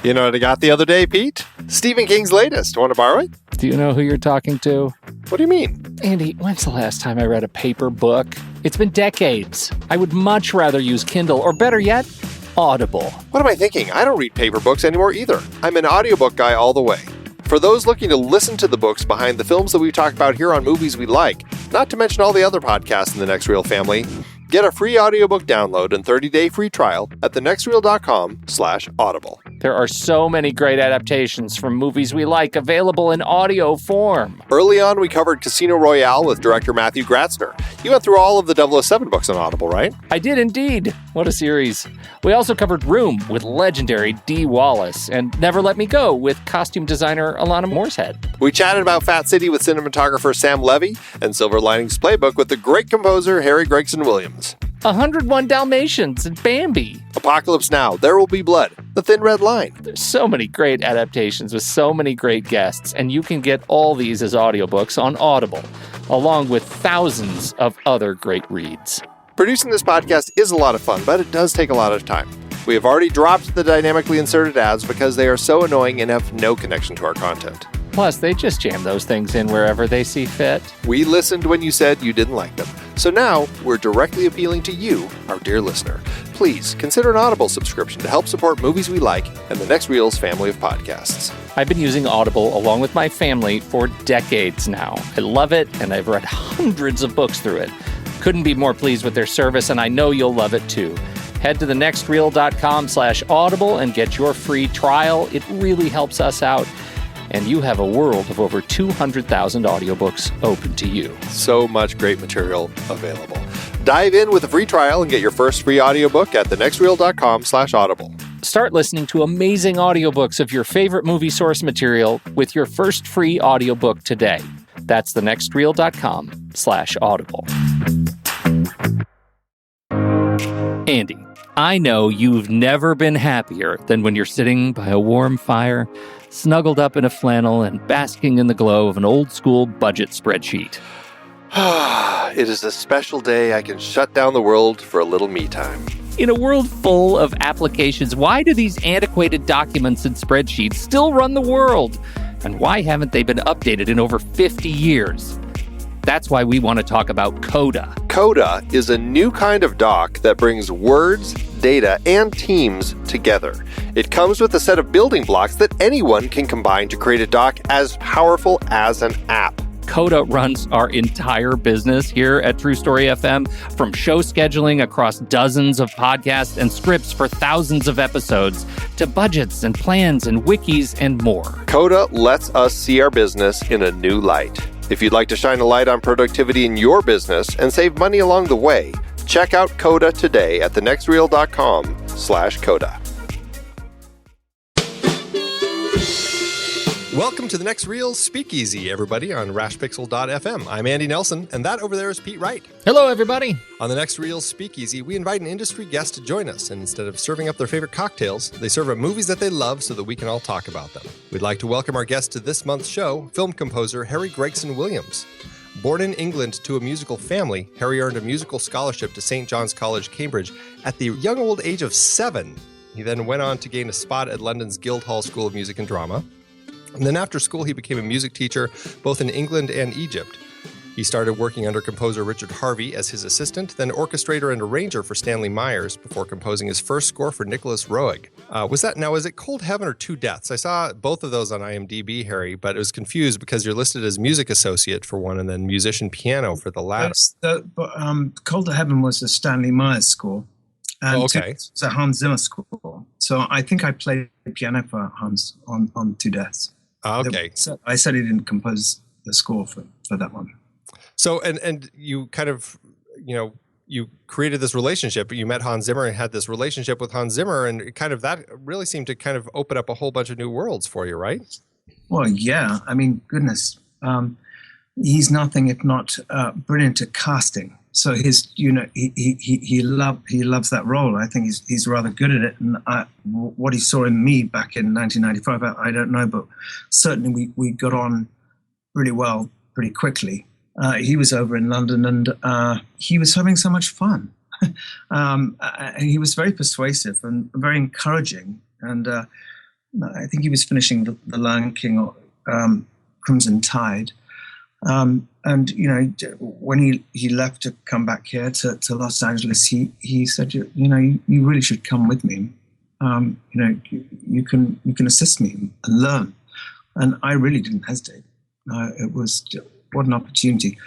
You know what I got the other day, Pete? Stephen King's latest. Want to borrow it? Do you know who you're talking to? What do you mean? Andy, when's the last time I read a paper book? It's been decades. I would much rather use Kindle, or better yet, Audible. What am I thinking? I don't read paper books anymore either. I'm an audiobook guy all the way. For those looking to listen to the books behind the films that we talk about here on Movies We Like, not to mention all the other podcasts in the Next Reel family, get a free audiobook download and 30-day free trial at thenextreel.com/audible. There are so many great adaptations from Movies We Like available in audio form. Early on, we covered Casino Royale with director Matthew Gratzner. You went through all of the 007 books on Audible, right? I did indeed. What a series. We also covered Room with legendary Dee Wallace and Never Let Me Go with costume designer Alana Mooreshead. We chatted about Fat City with cinematographer Sam Levy and Silver Linings Playbook with the great composer Harry Gregson Williams. 101 Dalmatians and Bambi. Apocalypse Now, There Will Be Blood, The Thin Red Line. There's so many great adaptations with so many great guests, and you can get all these as audiobooks on Audible, along with thousands of other great reads. Producing this podcast is a lot of fun, but it does take a lot of time. We have already dropped the dynamically inserted ads because they are so annoying and have no connection to our content. Plus, they just jam those things in wherever they see fit. We listened when you said you didn't like them. So now, we're directly appealing to you, our dear listener. Please consider an Audible subscription to help support Movies We Like and the Next Reel's family of podcasts. I've been using Audible along with my family for decades now. I love it, and I've read hundreds of books through it. Couldn't be more pleased with their service, and I know you'll love it too. Head to thenextreel.com/audible and get your free trial. It really helps us out. And you have a world of over 200,000 audiobooks open to you. So much great material available. Dive in with a free trial and get your first free audiobook at thenextreel.com/audible. Start listening to amazing audiobooks of your favorite movie source material with your first free audiobook today. That's thenextreel.com/audible. Andy, I know you've never been happier than when you're sitting by a warm fire, snuggled up in a flannel and basking in the glow of an old-school budget spreadsheet. It is a special day I can shut down the world for a little me time. In a world full of applications, why do these antiquated documents and spreadsheets still run the world? And why haven't they been updated in over 50 years? That's why we want to talk about Coda. Coda is a new kind of doc that brings words, data, and teams together. It comes with a set of building blocks that anyone can combine to create a doc as powerful as an app. Coda runs our entire business here at True Story FM, from show scheduling across dozens of podcasts and scripts for thousands of episodes, to budgets and plans and wikis and more. Coda lets us see our business in a new light. If you'd like to shine a light on productivity in your business and save money along the way, check out Coda today at thenextreel.com/Coda. Welcome to the Next Reel Speakeasy, everybody, on rashpixel.fm. I'm Andy Nelson, and that over there is Pete Wright. Hello, everybody. On the Next Reel Speakeasy, we invite an industry guest to join us, and instead of serving up their favorite cocktails, they serve up movies that they love so that we can all talk about them. We'd like to welcome our guest to this month's show, film composer Harry Gregson Williams. Born in England to a musical family, Harry earned a musical scholarship to St. John's College, Cambridge at the young old age of 7. He then went on to gain a spot at London's Guildhall School of Music and Drama. And then after school, he became a music teacher both in England and Egypt. He started working under composer Richard Harvey as his assistant, then orchestrator and arranger for Stanley Myers before composing his first score for Nicholas Roeg. Was it Cold Heaven or Two Deaths? I saw both of those on IMDb, Harry, but it was confused because you're listed as music associate for one and then musician piano for the latter. Cold Heaven was a Stanley Myers score. And okay. It's a Hans Zimmer score. So I think I played piano for Hans on Two Deaths. Okay. I said he didn't compose the score for that one. So, and you kind of, you created this relationship. You met Hans Zimmer and had this relationship with Hans Zimmer, and kind of that really seemed to kind of open up a whole bunch of new worlds for you, right? Well, yeah. I mean, goodness. He's nothing if not brilliant at casting. So he loves that role. I think he's rather good at it. And what he saw in me back in 1995, I don't know, but certainly we got on really well pretty quickly. He was over in London and he was having so much fun. And he was very persuasive and very encouraging. And I think he was finishing the Lion King or Crimson Tide. And when he left to come back here to Los Angeles, he said, you really should come with me. You can assist me and learn. And I really didn't hesitate. It was what an opportunity.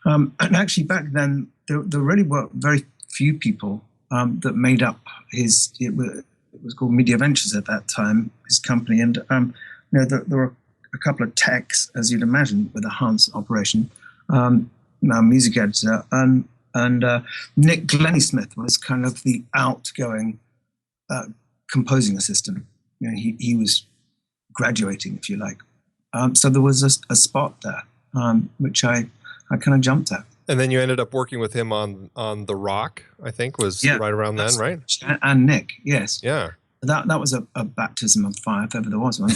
And actually back then there really were very few people that made up it was called Media Ventures at that time, his company, and there were a couple of techs, as you'd imagine, with a Hans operation, music editor, and Nick Glennie-Smith was kind of the outgoing composing assistant. He was graduating, if you like. So there was a spot there, which I kind of jumped at. And then you ended up working with him on The Rock, I think, was right around then, right? And Nick, yes. Yeah. That was a baptism of fire, if ever there was one.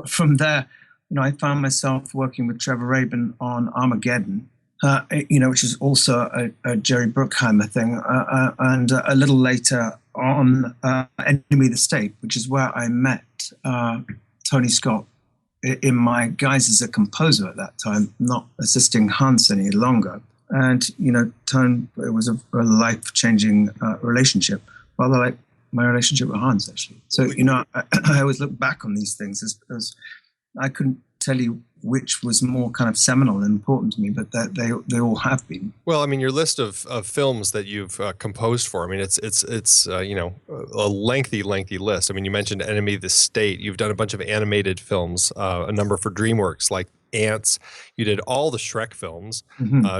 From there, I found myself working with Trevor Rabin on Armageddon, which is also a Jerry Bruckheimer thing, and a little later on Enemy of the State, which is where I met Tony Scott in my guise as a composer at that time, not assisting Hans any longer. And, Tone, it was a life-changing relationship, rather like my relationship with Hans, actually. So, I always look back on these things as I couldn't tell you which was more kind of seminal and important to me, but that they all have been. Well, I mean, your list of films that you've composed for, I mean, it's a lengthy list. I mean, you mentioned Enemy of the State. You've done a bunch of animated films, a number for DreamWorks, like Ants. You did all the Shrek films,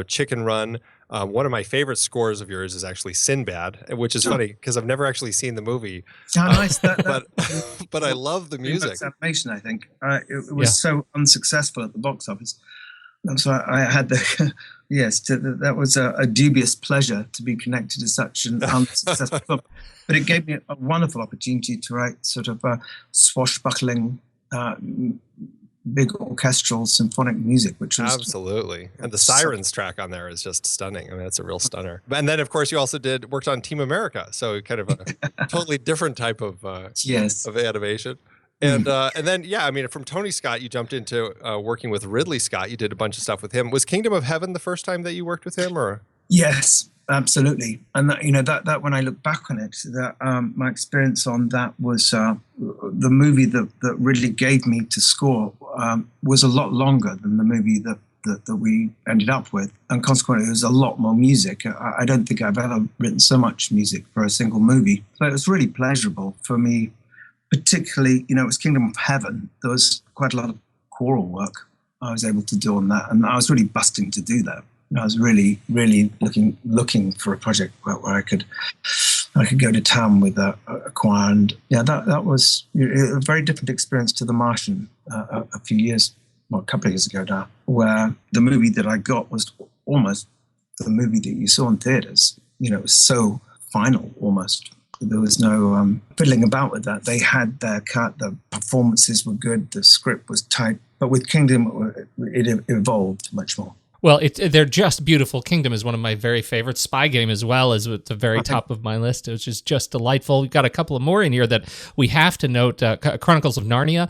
Chicken Run. One of my favorite scores of yours is actually Sinbad, which is funny because I've never actually seen the movie. Oh, nice. But I love the music. Animation, I think. It was so unsuccessful at the box office. And so I had that was a dubious pleasure to be connected to such an unsuccessful film. But it gave me a wonderful opportunity to write sort of swashbuckling big orchestral symphonic music, which was absolutely, and the Sirens track on there is just stunning. I mean, that's a real stunner. And then, of course, you also worked on Team America, so kind of a totally different type of animation. And then, I mean, from Tony Scott, you jumped into working with Ridley Scott. You did a bunch of stuff with him. Was Kingdom of Heaven the first time that you worked with him, or? Yes, absolutely. And that when I look back on it, that my experience on that was the movie that Ridley gave me to score was a lot longer than the movie that we ended up with, and consequently, there was a lot more music. I don't think I've ever written so much music for a single movie. So it was really pleasurable for me, particularly. It was Kingdom of Heaven. There was quite a lot of choral work I was able to do on that, and I was really busting to do that. I was really, really looking for a project where I could go to town with a choir, and that was a very different experience to The Martian a couple of years ago now, where the movie that I got was almost the movie that you saw in theaters. It was so final almost. There was no fiddling about with that. They had their cut. The performances were good. The script was tight. But with Kingdom, it evolved much more. Well, they're just beautiful. Kingdom is one of my very favorites. Spy Game as well is at the very top of my list. It was just delightful. We've got a couple of more in here that we have to note. Chronicles of Narnia.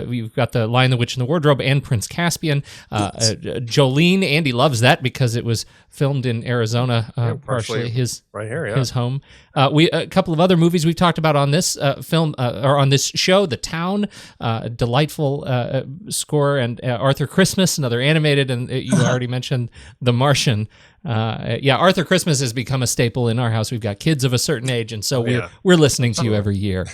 We've got The Lion, the Witch, and the Wardrobe and Prince Caspian. Jolene, Andy loves that because it was filmed in Arizona, partially his right here, his home. A couple of other movies we've talked about on this film or on this show. The Town, delightful score, and Arthur Christmas, another animated, and you already mentioned The Martian. Arthur Christmas has become a staple in our house. We've got kids of a certain age, and so we're listening to you every year.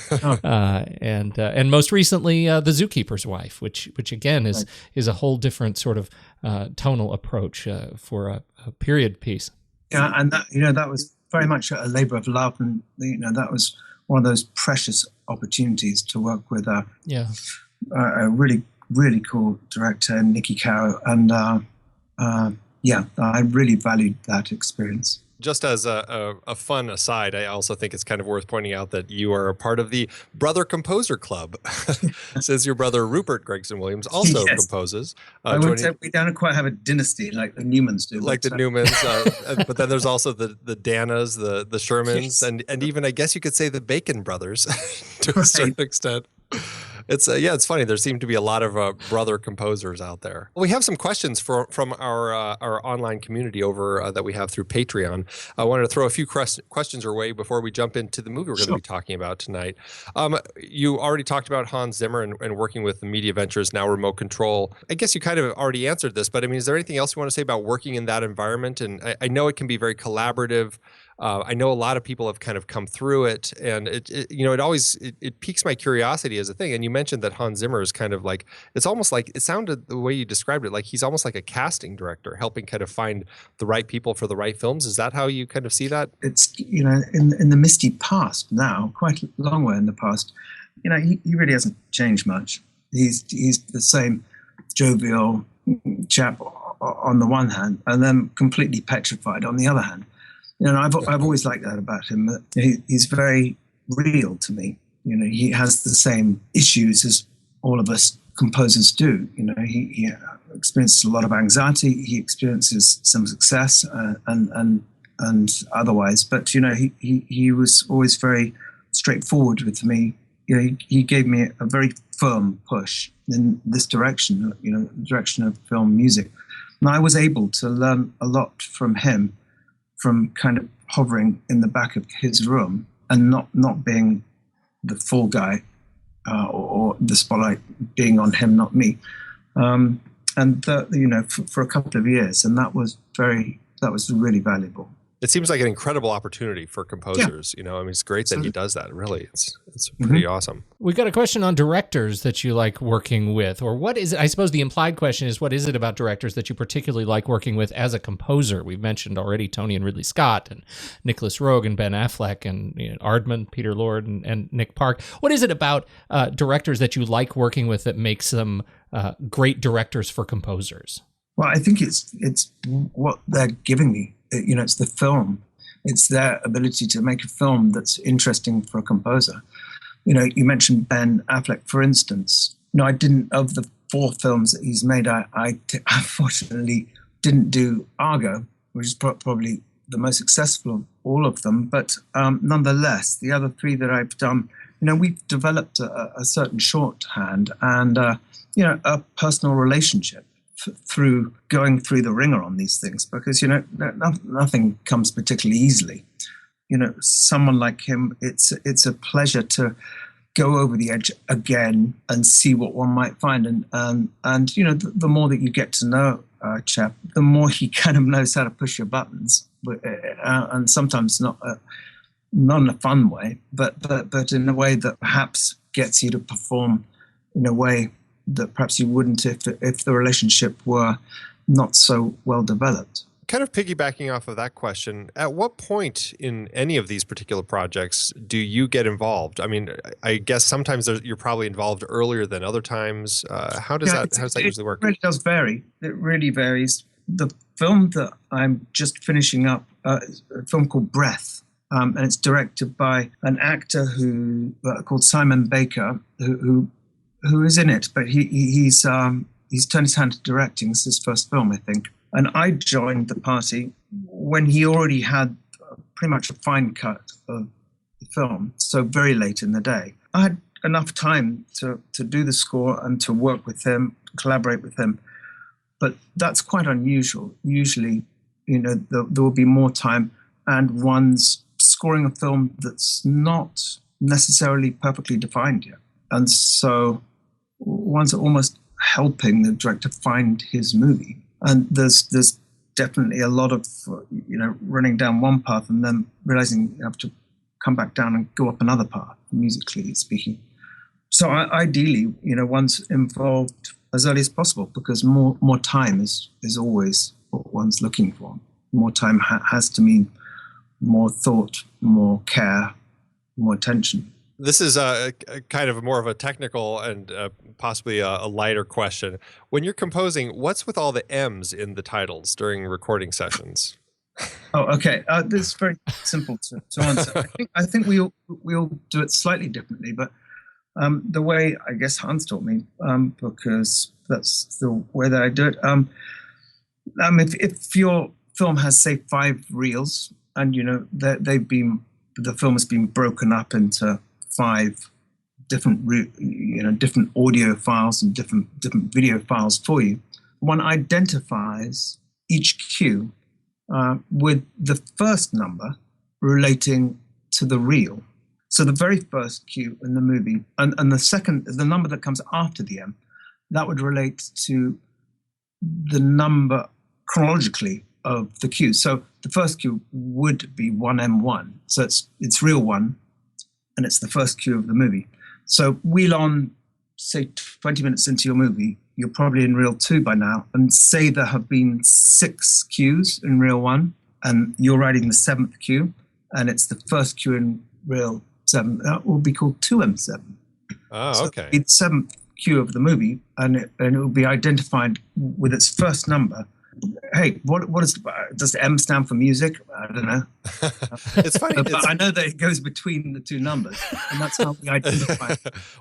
And most recently, The Zookeeper's Wife, which again is a whole different sort of tonal approach for a period piece. Yeah, and that was very much a labor of love, and that was one of those precious opportunities to work with a really, really cool director, Nicky Caro, and I really valued that experience. Just as a fun aside, I also think it's kind of worth pointing out that you are a part of the Brother Composer Club, since your brother Rupert Gregson Williams also composes. I would say we don't quite have a dynasty like the Newmans do. Like the Newmans, but then there's also the Danas, the Shermans, and even, I guess you could say, the Bacon brothers to a certain extent. It's it's funny. There seem to be a lot of brother composers out there. We have some questions from our online community over that we have through Patreon. I wanted to throw a few questions your way before we jump into the movie we're going to be talking about tonight. You already talked about Hans Zimmer and working with Media Ventures, now Remote Control. I guess you kind of already answered this, but I mean, is there anything else you want to say about working in that environment? And I know it can be very collaborative. I know a lot of people have kind of come through it, and it always piques my curiosity as a thing. And you mentioned that Hans Zimmer is kind of like, it's almost like, it sounded the way you described it, like he's almost like a casting director, helping kind of find the right people for the right films. Is that how you kind of see that? It's, in the misty past now, quite a long way in the past, he really hasn't changed much. He's the same jovial chap on the one hand, and then completely petrified on the other hand. I've always liked that about him. He's very real to me. He has the same issues as all of us composers do. He experiences a lot of anxiety. He experiences some success and otherwise. But he was always very straightforward with me. He gave me a very firm push in this direction. The direction of film music, and I was able to learn a lot from him, from kind of hovering in the back of his room and not being the fall guy or the spotlight being on him, not me. For a couple of years, and that was really valuable. It seems like an incredible opportunity for composers. I mean, it's great that he does that. Really, it's pretty awesome. We got a question on directors that you like working with, or what is it? I suppose the implied question is, what is it about directors that you particularly like working with as a composer? We've mentioned already Tony and Ridley Scott, and Nicholas Roeg and Ben Affleck, and Aardman, Peter Lord, and Nick Park. What is it about directors that you like working with that makes them great directors for composers? Well, I think it's what they're giving me. It's the film. It's their ability to make a film that's interesting for a composer. You mentioned Ben Affleck, for instance. I didn't, of the 4 films that he's made, I unfortunately didn't do Argo, which is probably the most successful of all of them. But nonetheless, the other 3 that I've done, we've developed a certain shorthand and, a personal relationship through going through the ringer on these things, because nothing comes particularly easily. Someone like him, it's a pleasure to go over the edge again and see what one might find, and the more that you get to know a chap, the more he kind of knows how to push your buttons, and sometimes not in a fun way, but in a way that perhaps gets you to perform in a way that perhaps you wouldn't if the relationship were not so well developed. Kind of piggybacking off of that question, at what point in any of these particular projects do you get involved? I mean, I guess sometimes you're probably involved earlier than other times. How does that usually work? It really does vary. It really varies. The film that I'm just finishing up is a film called Breath, and it's directed by an actor called Simon Baker, who is in it, but he's turned his hand to directing. This is his first film, I think. And I joined the party when he already had pretty much a fine cut of the film, so very late in the day. I had enough time to do the score and to work with him, collaborate with him, but that's quite unusual. Usually, there will be more time, and one's scoring a film that's not necessarily perfectly defined yet. And so one's almost helping the director find his movie. And there's definitely a lot of, running down one path and then realizing you have to come back down and go up another path, musically speaking. So ideally, one's involved as early as possible, because more time is always what one's looking for. More time has to mean more thought, more care, more attention. This is a kind of more of a technical and possibly a lighter question. When you're composing, what's with all the M's in the titles during recording sessions? Oh, okay. This is very simple to answer. I think we all do it slightly differently, but the way I guess Hans taught me, because that's the way that I do it. If your film has, say, 5 reels, and the film has been broken up into 5 different audio files and different video files for you, one identifies each cue with the first number relating to the reel. So the very first cue in the movie, and the number that comes after the M, that would relate to the number chronologically of the cue. So the first cue would be 1M1. So it's reel 1, and it's the first cue of the movie. So wheel on, say, 20 minutes into your movie, you're probably in reel 2 by now, and say there have been 6 cues in reel 1, and you're writing the 7th cue, and it's the first cue in reel 7. That will be called 2M7. Oh, okay. So it's the 7th cue of the movie, and it will be identified with its first number. Hey, what does M stand for music? I don't know. It's funny. But I know that it goes between the 2 numbers, and that's how we identify.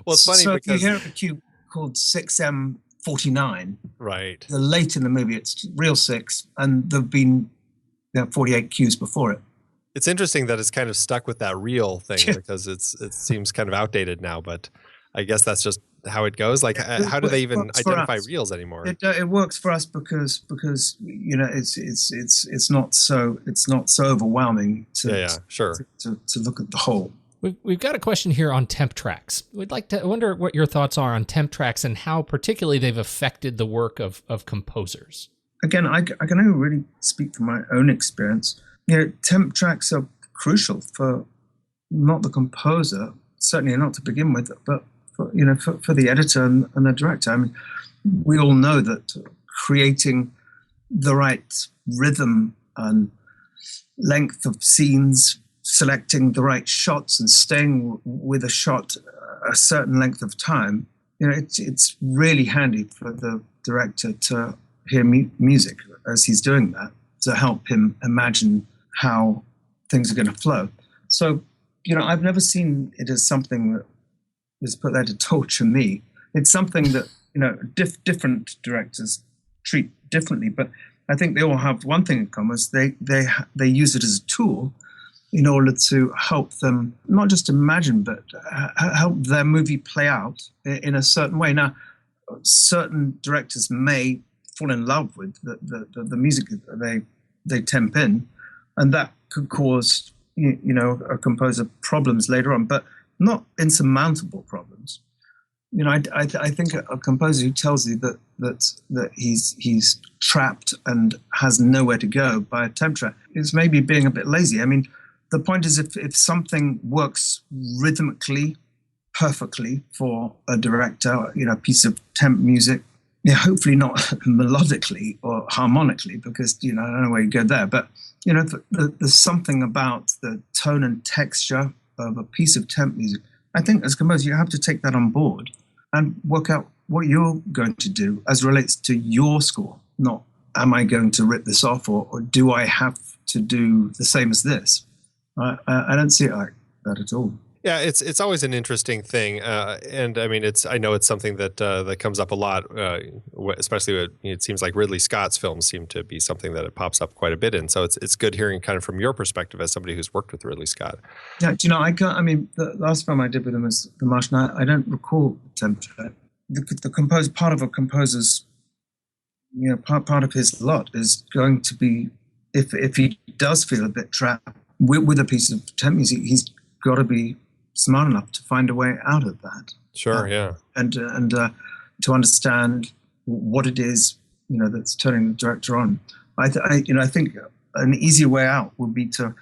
Well, it's funny so because if you hear a cue called 6M49, right. late in the movie, it's reel 6, and there've been 48 cues before it. It's interesting that it's kind of stuck with that reel thing because it seems kind of outdated now, but I guess that's just how it goes. Like, how do they even identify reels ananymore? It works for us because it's not so overwhelming to look at the whole. We've got a question here on temp tracks. We'd like to wonder what your thoughts are on temp tracks and how particularly they've affected the work of composers. Again, I can only really speak from my own experience. Temp tracks are crucial for not the composer, certainly not to begin with, but for the editor and the director. I mean, we all know that creating the right rhythm and length of scenes, selecting the right shots and staying with a shot a certain length of time, it's really handy for the director to hear music as he's doing that, to help him imagine how things are going to flow. So, I've never seen it as something that was put there to torture me. It's something that, different directors treat differently, but I think they all have one thing in common: is they use it as a tool in order to help them not just imagine, but help their movie play out in a certain way. Now, certain directors may fall in love with the music that they temp in, and that could cause a composer problems later on, but not insurmountable problems. I think a composer who tells you that he's trapped and has nowhere to go by a temp track is maybe being a bit lazy. I mean, the point is, if something works rhythmically perfectly for a director, a piece of temp music, hopefully not melodically or harmonically, because I don't know where you go there, but there's something about the tone and texture of a piece of temp music. I think as a composer, you have to take that on board and work out what you're going to do as relates to your score. Not, am I going to rip this off, or do I have to do the same as this? I don't see it like that at all. Yeah, it's always an interesting thing, and I mean, I know it's something that comes up a lot, especially with, it seems like Ridley Scott's films seem to be something that it pops up quite a bit in. So it's good hearing kind of from your perspective as somebody who's worked with Ridley Scott. Yeah, the last film I did with him was The Martian. I don't recall the temp track. The part of a composer's, part of his lot is going to be, if he does feel a bit trapped with a piece of temp music, he's got to be smart enough to find a way out of that. Sure, yeah. And to understand what it is, that's turning the director on. I think an easier way out would be to,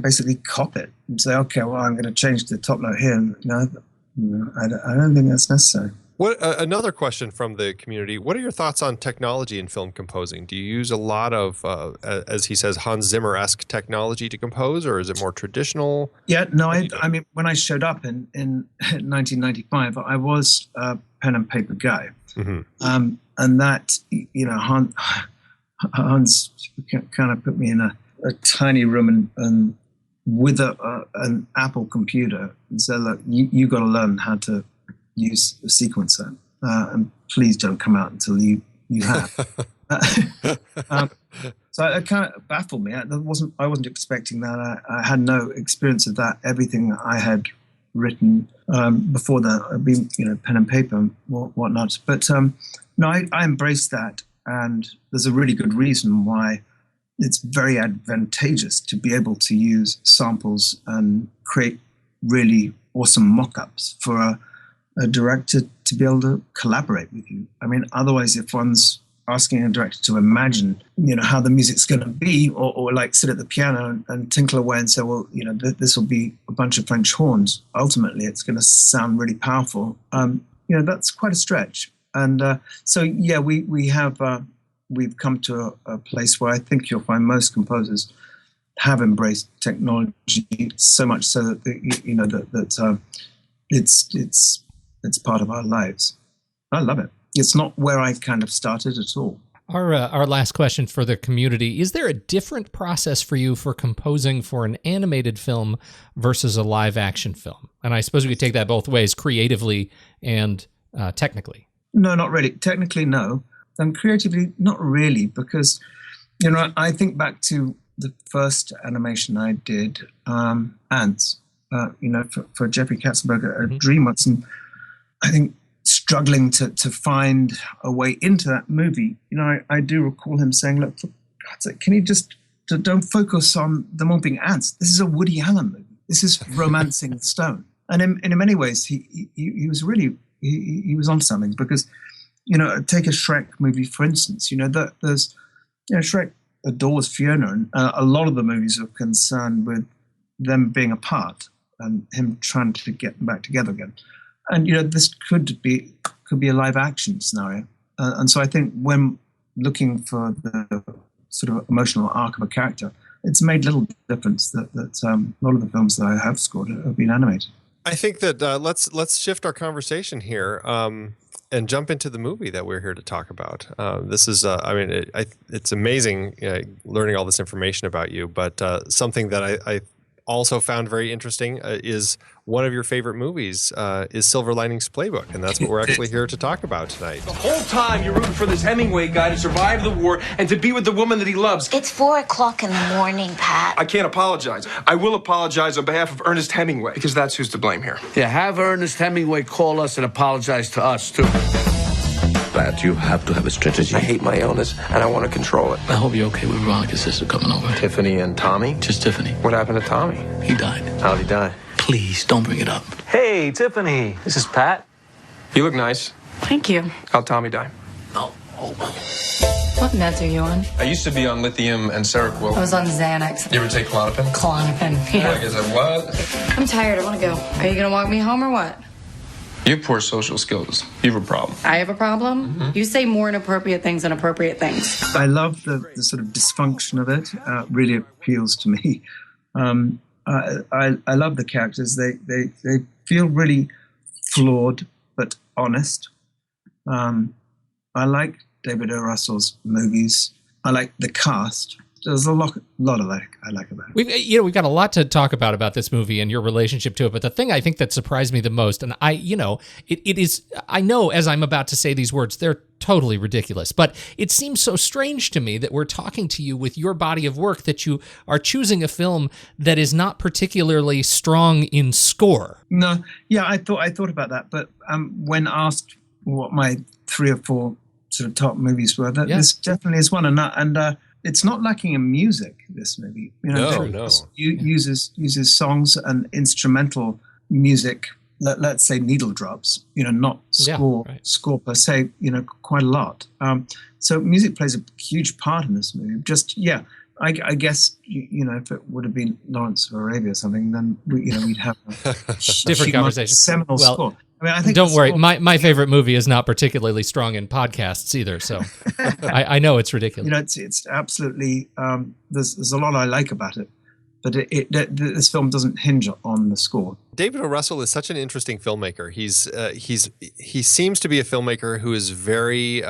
basically cop it and say, okay, well, I'm going to change the top note here. And, I don't think that's necessary. Another question from the community: what are your thoughts on technology in film composing? Do you use a lot of, as he says, Hans Zimmer-esque technology to compose, or is it more traditional? Yeah, no, I mean, when I showed up in 1995, I was a pen and paper guy. Mm-hmm. And that, Hans kind of put me in a tiny room and with an Apple computer and said, look, you got to learn how to use a sequencer, and please don't come out until you have. So it kind of baffled me. I wasn't expecting that. I had no experience of that. Everything I had written before that had been, pen and paper and whatnot. But no, I embraced that, and there's a really good reason why it's very advantageous to be able to use samples and create really awesome mock-ups for a director to be able to collaborate with you. I mean, otherwise, if one's asking a director to imagine, how the music's going to be, or like sit at the piano and tinkle away and say, well, this will be a bunch of French horns. Ultimately, it's going to sound really powerful. That's quite a stretch. And so, yeah, we've come to a place where I think you'll find most composers have embraced technology so much so that it's part of our lives. I love it. It's not where I kind of started at all. Our last question for the community: is there a different process for you for composing for an animated film versus a live action film? And I suppose we could take that both ways, creatively and technically. No, not really. Technically, no. And creatively, not really, because, I think back to the first animation I did, Ants, for Jeffrey Katzenberg at DreamWorks, and I think struggling to find a way into that movie. I do recall him saying, look, for God's sake, can you just don't focus on them all being ants? This is a Woody Allen movie. This is romancing stone. And in many ways, he was really, he was on something, because, take a Shrek movie, for instance, there's, Shrek adores Fiona, and a lot of the movies are concerned with them being apart and him trying to get them back together again. And, this could be a live action scenario. And so I think when looking for the sort of emotional arc of a character, it's made little difference that a lot of the films that I have scored have been animated. I think that let's shift our conversation here and jump into the movie that we're here to talk about. This is, it's amazing learning all this information about you, but something that I also found very interesting is one of your favorite movies is Silver Linings Playbook, and that's what we're actually here to talk about tonight. The whole time you're rooting for this Hemingway guy to survive the war and to be with the woman that he loves. It's 4:00 in the morning, Pat. I can't apologize. I will apologize on behalf of Ernest Hemingway, because that's who's to blame here. Yeah, have Ernest Hemingway call us and apologize to us, too. Pat, you have to have a strategy. I hate my illness, and I want to control it. I hope you're okay with Veronica's sister coming over. Tiffany and Tommy? Just Tiffany. What happened to Tommy? He died. How'd he die? Please, don't bring it up. Hey, Tiffany. This is Pat. You look nice. Thank you. How'd Tommy die? No. What meds are you on? I used to be on lithium and Seroquel. I was on Xanax. You ever take Klonopin? Klonopin, yeah. I guess I was. I'm tired. I want to go. Are you going to walk me home or what? You have poor social skills. You have a problem. I have a problem? Mm-hmm. You say more inappropriate things than appropriate things. I love the sort of dysfunction of it. Really appeals to me. I love the characters. They feel really flawed but honest. I like David O. Russell's movies. I like the cast. There's a lot of that I like about it. We've got a lot to talk about this movie and your relationship to it. But the thing I think that surprised me the most, and it is, I know as I'm about to say these words, they're totally ridiculous, but it seems so strange to me that we're talking to you with your body of work, that you are choosing a film that is not particularly strong in score. No, yeah, I thought about that, but when asked what my 3 or 4 sort of top movies were, this definitely is one, and it's not lacking in music, this movie. No. Uses songs and instrumental music, let's say needle drops, not score per se, quite a lot. So music plays a huge part in this movie. Just, I guess, if it would have been Lawrence of Arabia or something, then we'd have a different conversation. Seminal score. I think don't worry. My favorite movie is not particularly strong in podcasts either, so I know it's ridiculous. It's absolutely. There's a lot I like about it, but this film doesn't hinge on the score. David O. Russell is such an interesting filmmaker. He seems to be a filmmaker who is very.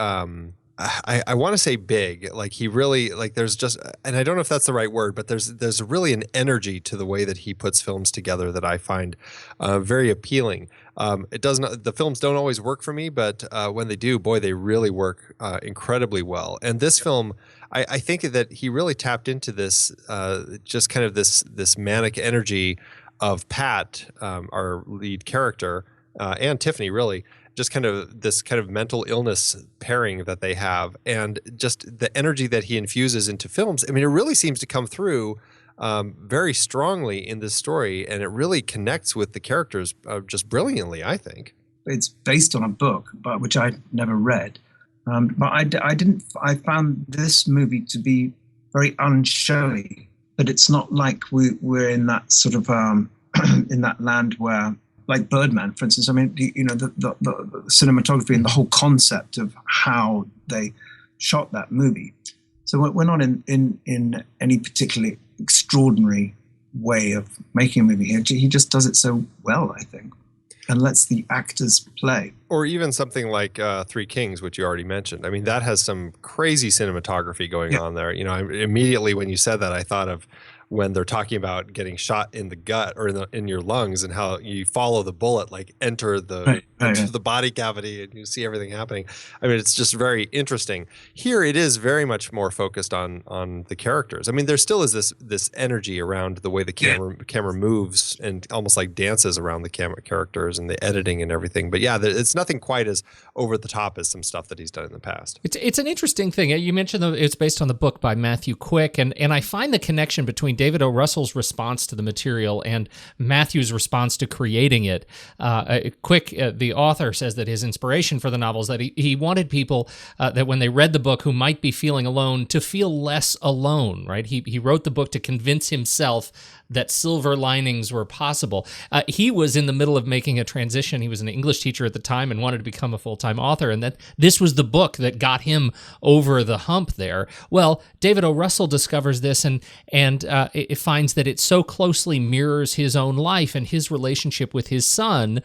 I want to say big. Like he really like there's just, and I don't know if that's the right word, but there's really an energy to the way that he puts films together that I find very appealing. The films don't always work for me, but when they do, boy, they really work incredibly well. And this film, I think that he really tapped into this just kind of this manic energy of Pat, our lead character, and Tiffany, really. Just kind of this kind of mental illness pairing that they have, and just the energy that he infuses into films. I mean, it really seems to come through very strongly in this story, and it really connects with the characters just brilliantly, I think. It's based on a book, but which I never read. But I found this movie to be very unshowy, but it's not like we're in that sort of in that land where, like Birdman, for instance. I mean, you know, the cinematography and the whole concept of how they shot that movie. So we're not in any particularly extraordinary way of making a movie here. He just does it so well, I think, and lets the actors play. Or even something like Three Kings, which you already mentioned. I mean, that has some crazy cinematography going on there. You know, immediately when you said that, I thought of when they're talking about getting shot in the gut or in your lungs, and how you follow the bullet like enter the the body cavity, and you see everything happening. I mean, it's just very interesting. Here it is very much more focused on the characters. I mean, there still is this energy around the way the camera moves and almost like dances around the characters and the editing and everything. But yeah, it's nothing quite as over the top as some stuff that he's done in the past. It's an interesting thing. You mentioned that it's based on the book by Matthew Quick, and I find the connection between David O. Russell's response to the material and Matthew's response to creating it. Quick, the author, says that his inspiration for the novel is that he wanted people that when they read the book who might be feeling alone to feel less alone, right? He wrote the book to convince himself that silver linings were possible. He was in the middle of making a transition. He was an English teacher at the time and wanted to become a full-time author, and that this was the book that got him over the hump there. Well, David O. Russell discovers this and it finds that it so closely mirrors his own life and his relationship with his son,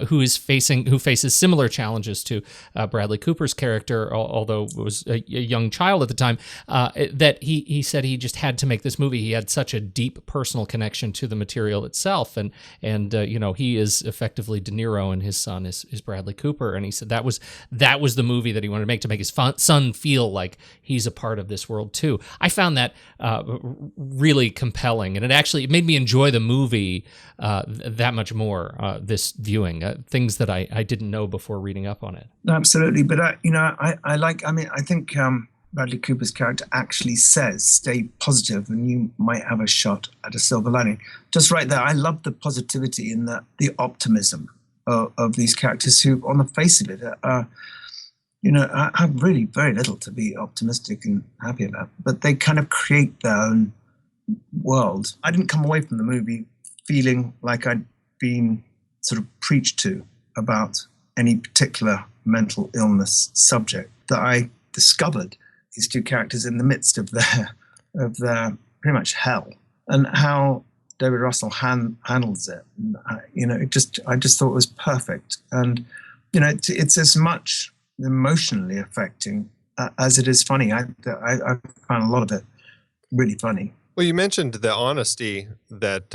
who faces similar challenges to Bradley Cooper's character, although was a young child at the time, that he said he just had to make this movie. He had such a deep personal connection to the material itself, and you know, he is effectively De Niro and his son is Bradley Cooper, and he said that was the movie that he wanted to make his son feel like he's a part of this world too. I found that really compelling, and it made me enjoy the movie that much more this viewing, things that I didn't know before reading up on it. Absolutely, but I think Bradley Cooper's character actually says, stay positive and you might have a shot at a silver lining. Just right there, I love the positivity and the optimism of these characters who, on the face of it, have really very little to be optimistic and happy about. But they kind of create their own world. I didn't come away from the movie feeling like I'd been sort of preached to about any particular mental illness subject. That I discovered these two characters in the midst of their pretty much hell, and how David Russell handles it. I just thought it was perfect, and it's as much emotionally affecting as it is funny. I found a lot of it really funny. Well, you mentioned the honesty that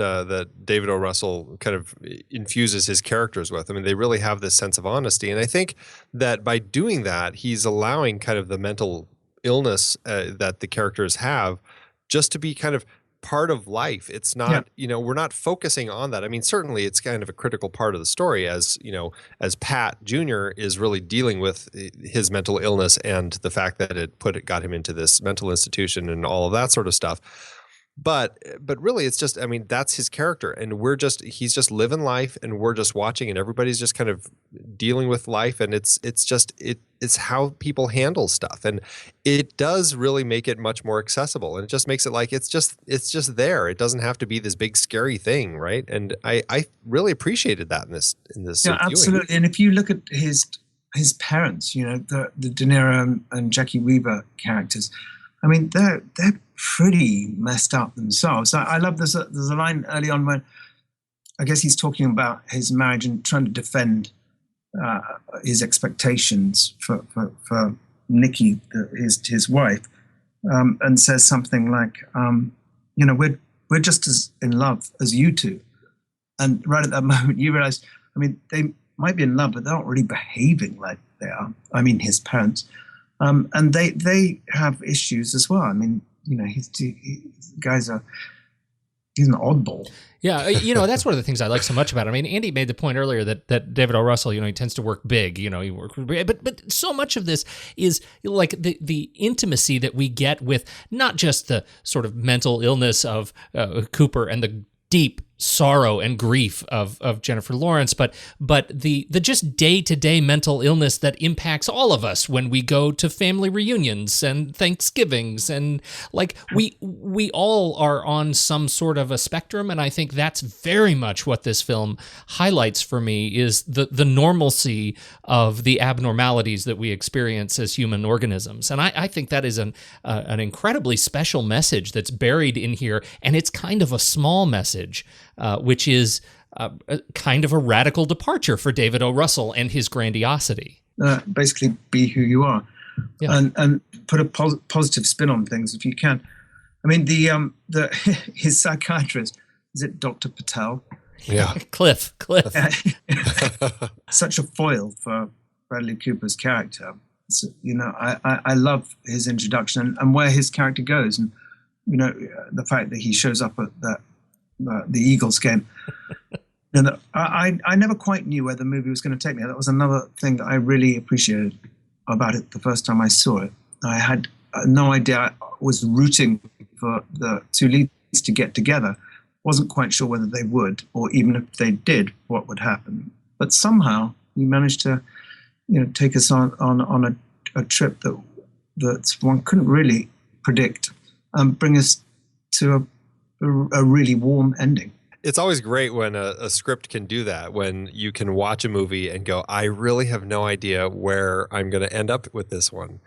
David O. Russell kind of infuses his characters with. I mean, they really have this sense of honesty, and I think that by doing that, he's allowing kind of the mental illness that the characters have just to be kind of part of life. It's not, we're not focusing on that. I mean, certainly it's kind of a critical part of the story as Pat Jr. is really dealing with his mental illness and the fact that it got him into this mental institution and all of that sort of stuff. But really, it's just, I mean, that's his character, and he's just living life, and we're just watching, and everybody's just kind of dealing with life, and it's how people handle stuff, and it does really make it much more accessible, and it just makes it like it's just there. It doesn't have to be this big scary thing, right? And I really appreciated that in this. Yeah, absolutely. And if you look at his parents, the De Niro and Jackie Weaver characters, I mean, they're pretty messed up themselves. I love there's a line early on when I guess he's talking about his marriage and trying to defend his expectations for Nikki, his wife, and says something like, we're just as in love as you two. And right at that moment, you realize, they might be in love, but they're not really behaving like they are. His parents. And they have issues as well. He's an oddball. Yeah, that's one of the things I like so much about it. Andy made the point earlier that David O. Russell, he tends to work big. He works big, but so much of this is like the intimacy that we get with not just the sort of mental illness of Cooper and the deep sorrow and grief of Jennifer Lawrence, but the just day-to-day mental illness that impacts all of us when we go to family reunions and Thanksgivings, and like we all are on some sort of a spectrum, and I think that's very much what this film highlights for me, is the normalcy of the abnormalities that we experience as human organisms. And I think that is an incredibly special message that's buried in here, and it's kind of a small message, which is kind of a radical departure for David O. Russell and his grandiosity. Basically, be who you are, and put a positive spin on things if you can. His psychiatrist, is it Dr. Patel? Yeah, Cliff. Such a foil for Bradley Cooper's character. So, I love his introduction and where his character goes, and the fact that he shows up at the Eagles game. I never quite knew where the movie was going to take me. That was another thing that I really appreciated about it the first time I saw it. I had no idea. I was rooting for the two leads to get together. Wasn't quite sure whether they would, or even if they did, what would happen. But somehow he managed to, take us on a trip that one couldn't really predict, and bring us to a really warm ending. It's always great when a script can do that, when you can watch a movie and go, I really have no idea where I'm going to end up with this one.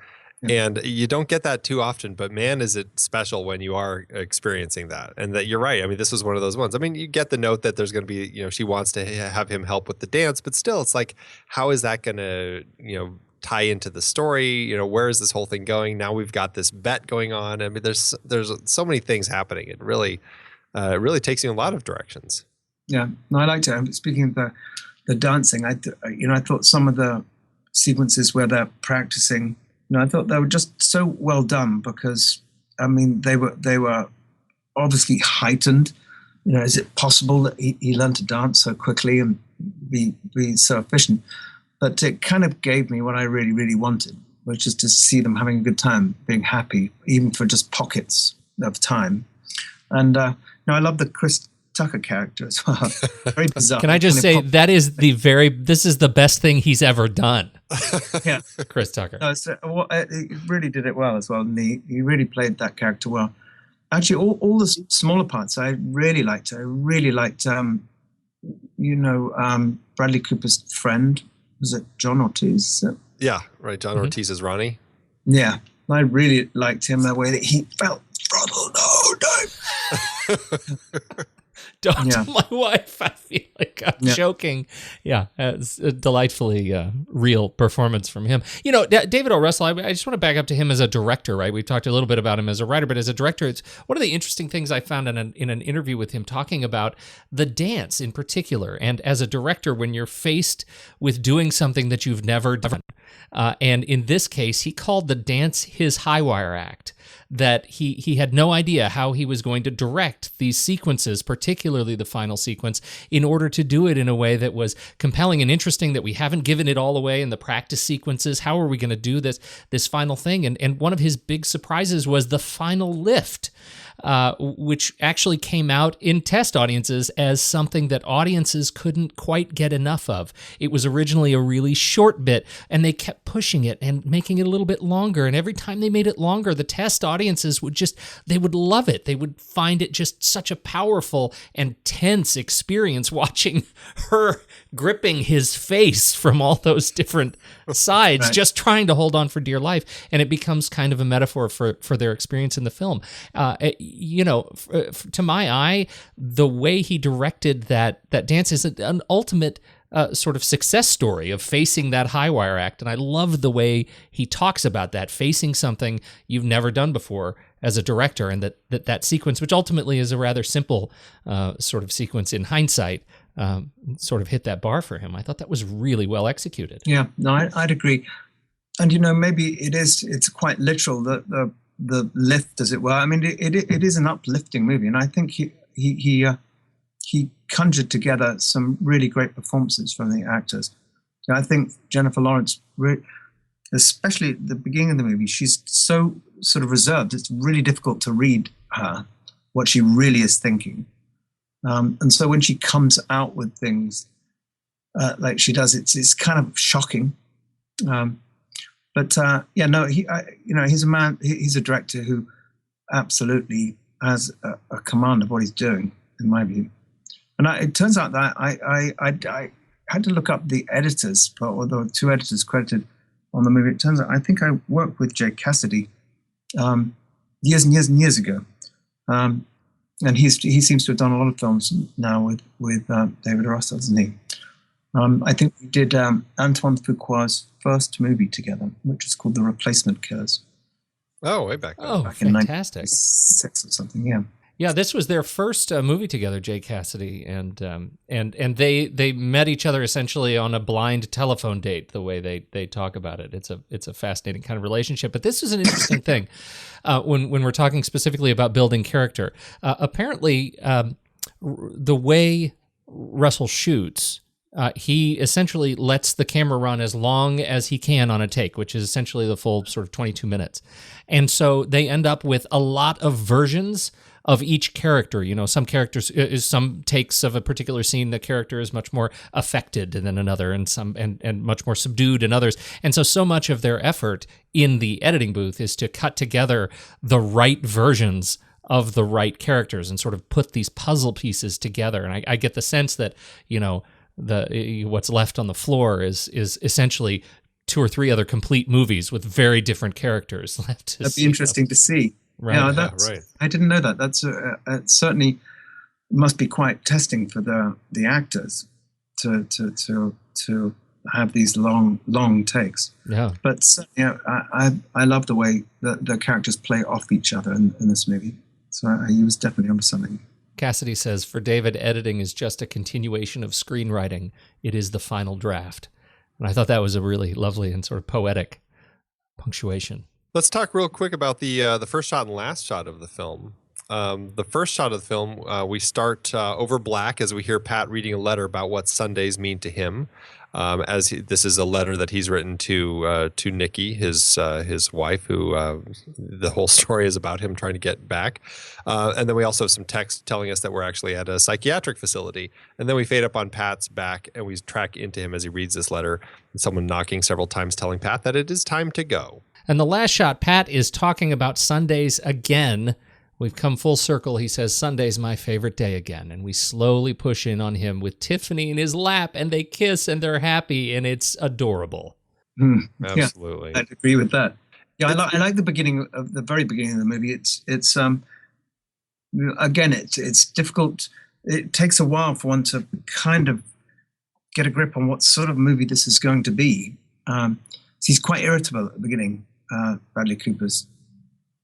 Yeah. And you don't get that too often, but man, is it special when you are experiencing that. And that you're right. This was one of those ones. You get the note that there's going to be, she wants to have him help with the dance, but still it's like, how is that going to, tie into the story? Where is this whole thing going? Now we've got this bet going on. There's so many things happening. It really takes you in a lot of directions. Yeah, no, I liked it. Speaking of the dancing, I thought some of the sequences where they're practicing, I thought they were just so well done, because they were obviously heightened. Is it possible that he learned to dance so quickly and be so efficient? But it kind of gave me what I really, really wanted, which is to see them having a good time, being happy, even for just pockets of time. And I love the Chris Tucker character as well. Very bizarre. Can I just say this is the best thing he's ever done. Yeah, Chris Tucker. No, he really did it well as well, and he really played that character well. Actually, all the smaller parts I really liked. I really liked, Bradley Cooper's friend. Was it John Ortiz? Yeah, right. John Ortiz is Ronnie. Yeah, I really liked him, the way that he felt throttled. Don't tell my wife. I feel like I'm joking. Yeah, it's a delightfully real performance from him. David O. Russell, I just want to back up to him as a director, right? We've talked a little bit about him as a writer, but as a director, it's one of the interesting things I found in an interview with him, talking about the dance in particular. And as a director, when you're faced with doing something that you've never done, and in this case, he called the dance his high wire act. That he had no idea how he was going to direct these sequences, particularly the final sequence, in order to do it in a way that was compelling and interesting, that we haven't given it all away in the practice sequences. How are we going to do this final thing? And one of his big surprises was the final lift, which actually came out in test audiences as something that audiences couldn't quite get enough of. It was originally a really short bit, and they kept pushing it and making it a little bit longer. And every time they made it longer, the test audiences they would love it. They would find it just such a powerful and tense experience, watching her gripping his face from all those different sides, right, just trying to hold on for dear life. And it becomes kind of a metaphor for their experience in the film. To my eye, the way he directed that dance is an ultimate sort of success story of facing that high wire act. And I love the way he talks about that, facing something you've never done before as a director, and that sequence, which ultimately is a rather simple sort of sequence in hindsight, sort of hit that bar for him. I thought that was really well executed. Yeah, no, I'd agree. And, you know, maybe it's quite literal, the lift, as it were. I mean, it is an uplifting movie, and I think he conjured together some really great performances from the actors. I think Jennifer Lawrence, especially at the beginning of the movie, she's so sort of reserved. It's really difficult to read her, what she really is thinking. And so when she comes out with things like she does, it's kind of shocking. But he's a man. He's a director who absolutely has a command of what he's doing, in my view. And it turns out that I had to look up the editors, or the two editors credited on the movie. It turns out I think I worked with Jake Cassidy years and years and years ago, and he seems to have done a lot of films now with David Ross, doesn't he? I think we did Antoine Fuqua's first movie together, which is called The Replacement Killers. Oh, way back then. Oh, back fantastic. In 1996 or something, yeah. Yeah, this was their first movie together, Jake Cassidy, and they met each other essentially on a blind telephone date. The way they talk about it, it's a fascinating kind of relationship. But this is an interesting thing when we're talking specifically about building character. Apparently, the way Russell shoots, he essentially lets the camera run as long as he can on a take, which is essentially the full sort of 22 minutes, and so they end up with a lot of versions of each character. You know, some characters, some takes of a particular scene, the character is much more affected than another, and some and much more subdued in others. And so much of their effort in the editing booth is to cut together the right versions of the right characters and sort of put these puzzle pieces together. And I get the sense that, you know, what's left on the floor is essentially 2 or 3 other complete movies with very different characters left. That'd be interesting to see. Right. Yeah, right. I didn't know that. That's it certainly must be quite testing for the actors to have these long takes. Yeah. But I love the way the characters play off each other in this movie. So he was definitely onto something. Cassidy says, for David, editing is just a continuation of screenwriting. It is the final draft. And I thought that was a really lovely and sort of poetic punctuation. Let's talk real quick about the first shot and last shot of the film. The first shot of the film, we start over black as we hear Pat reading a letter about what Sundays mean to him. This is a letter that he's written to Nikki, his wife, who the whole story is about him trying to get back. And then we also have some text telling us that we're actually at a psychiatric facility. And then we fade up on Pat's back and we track into him as he reads this letter. And someone knocking several times telling Pat that it is time to go. And the last shot, Pat is talking about Sundays again. We've come full circle. He says, Sunday's my favorite day again. And we slowly push in on him with Tiffany in his lap, and they kiss, and they're happy, and it's adorable. Absolutely. Yeah, I'd agree with that. Yeah, I like the very beginning of the movie. It's again, it's difficult. It takes a while for one to kind of get a grip on what sort of movie this is going to be. He's quite irritable at the beginning, Bradley Cooper's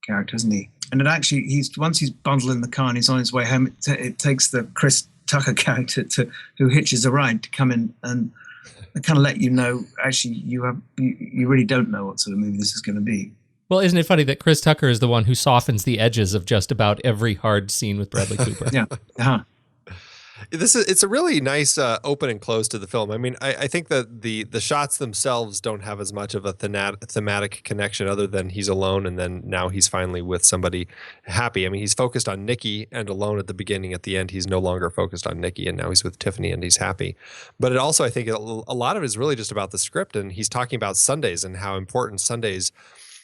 character, isn't he? And it actually, once he's bundled in the car and he's on his way home, it takes the Chris Tucker character who hitches a ride to come in and kind of let you know, actually, you really don't know what sort of movie this is going to be. Well, isn't it funny that Chris Tucker is the one who softens the edges of just about every hard scene with Bradley Cooper? Yeah. Uh-huh. It's a really nice open and close to the film. I mean, I think that the shots themselves don't have as much of a thematic connection other than he's alone and then now he's finally with somebody happy. I mean, he's focused on Nikki and alone at the beginning. At the end, he's no longer focused on Nikki and now he's with Tiffany and he's happy. But it also, I think a lot of it is really just about the script, and he's talking about Sundays and how important Sundays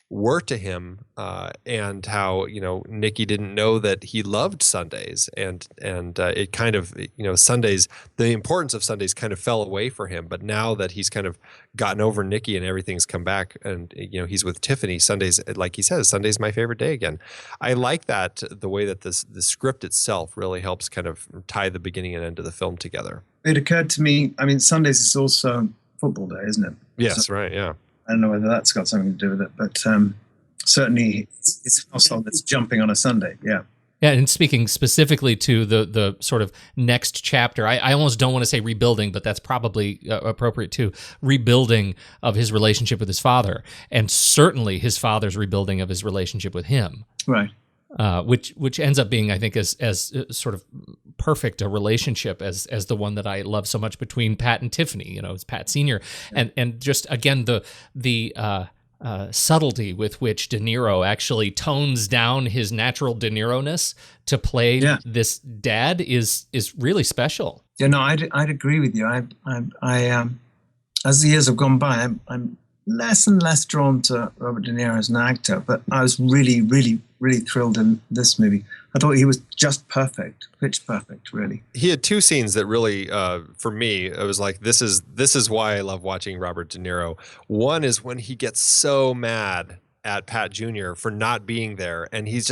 were to him, and how Nikki didn't know that he loved Sundays, and it kind of Sundays, the importance of Sundays kind of fell away for him. But now that he's kind of gotten over Nikki and everything's come back, and he's with Tiffany, Sundays, like he says, Sunday's my favorite day again. I like that, the way that the script itself really helps kind of tie the beginning and end of the film together. It occurred to me, I mean, Sundays is also football day, isn't it? Yes, so, right, yeah. I don't know whether that's got something to do with it, but certainly it's a household that's jumping on a Sunday, yeah. Yeah, and speaking specifically to the sort of next chapter, I almost don't want to say rebuilding, but that's probably appropriate too. Rebuilding of his relationship with his father, and certainly his father's rebuilding of his relationship with him. Right. Which ends up being, I think, as sort of perfect a relationship as the one that I love so much between Pat and Tiffany. It's Pat Sr. and just again the subtlety with which De Niro actually tones down his natural De Niro-ness to play this dad is really special. Yeah, no, I'd agree with you. I as the years have gone by, I'm less and less drawn to Robert De Niro as an actor, but I was really, really, really thrilled in this movie. I thought he was just perfect, pitch perfect, really. He had two scenes that really, for me, it was like, this is why I love watching Robert De Niro. One is when he gets so mad at Pat Jr. for not being there, and he's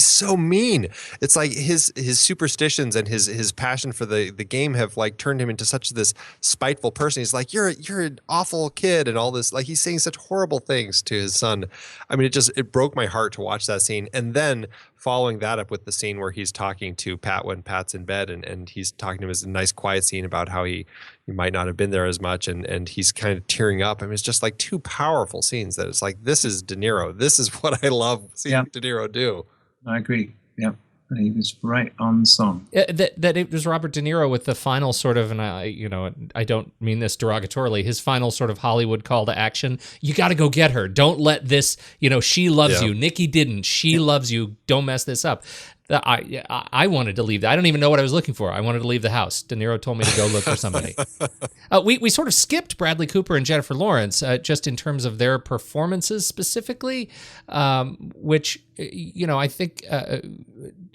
so mean. It's like his superstitions and his passion for the game have like turned him into such this spiteful person. He's like, you're an awful kid, and all this, like he's saying such horrible things to his son. I mean, it broke my heart to watch that scene. And then following that up with the scene where he's talking to Pat when Pat's in bed, and he's talking to him, as a nice quiet scene about how he might not have been there as much, and he's kind of tearing up. I mean, it's just like two powerful scenes that it's like, this is De Niro. This is what I love seeing De Niro do. I agree. Yeah. He was right on song. That it was Robert De Niro with the final sort of, and I don't mean this derogatorily, his final sort of Hollywood call to action. You got to go get her. Don't let this, she loves you. Nikki didn't. She loves you. Don't mess this up. I wanted to leave. I don't even know what I was looking for. I wanted to leave the house. De Niro told me to go look for somebody. We sort of skipped Bradley Cooper and Jennifer Lawrence just in terms of their performances specifically, which, I think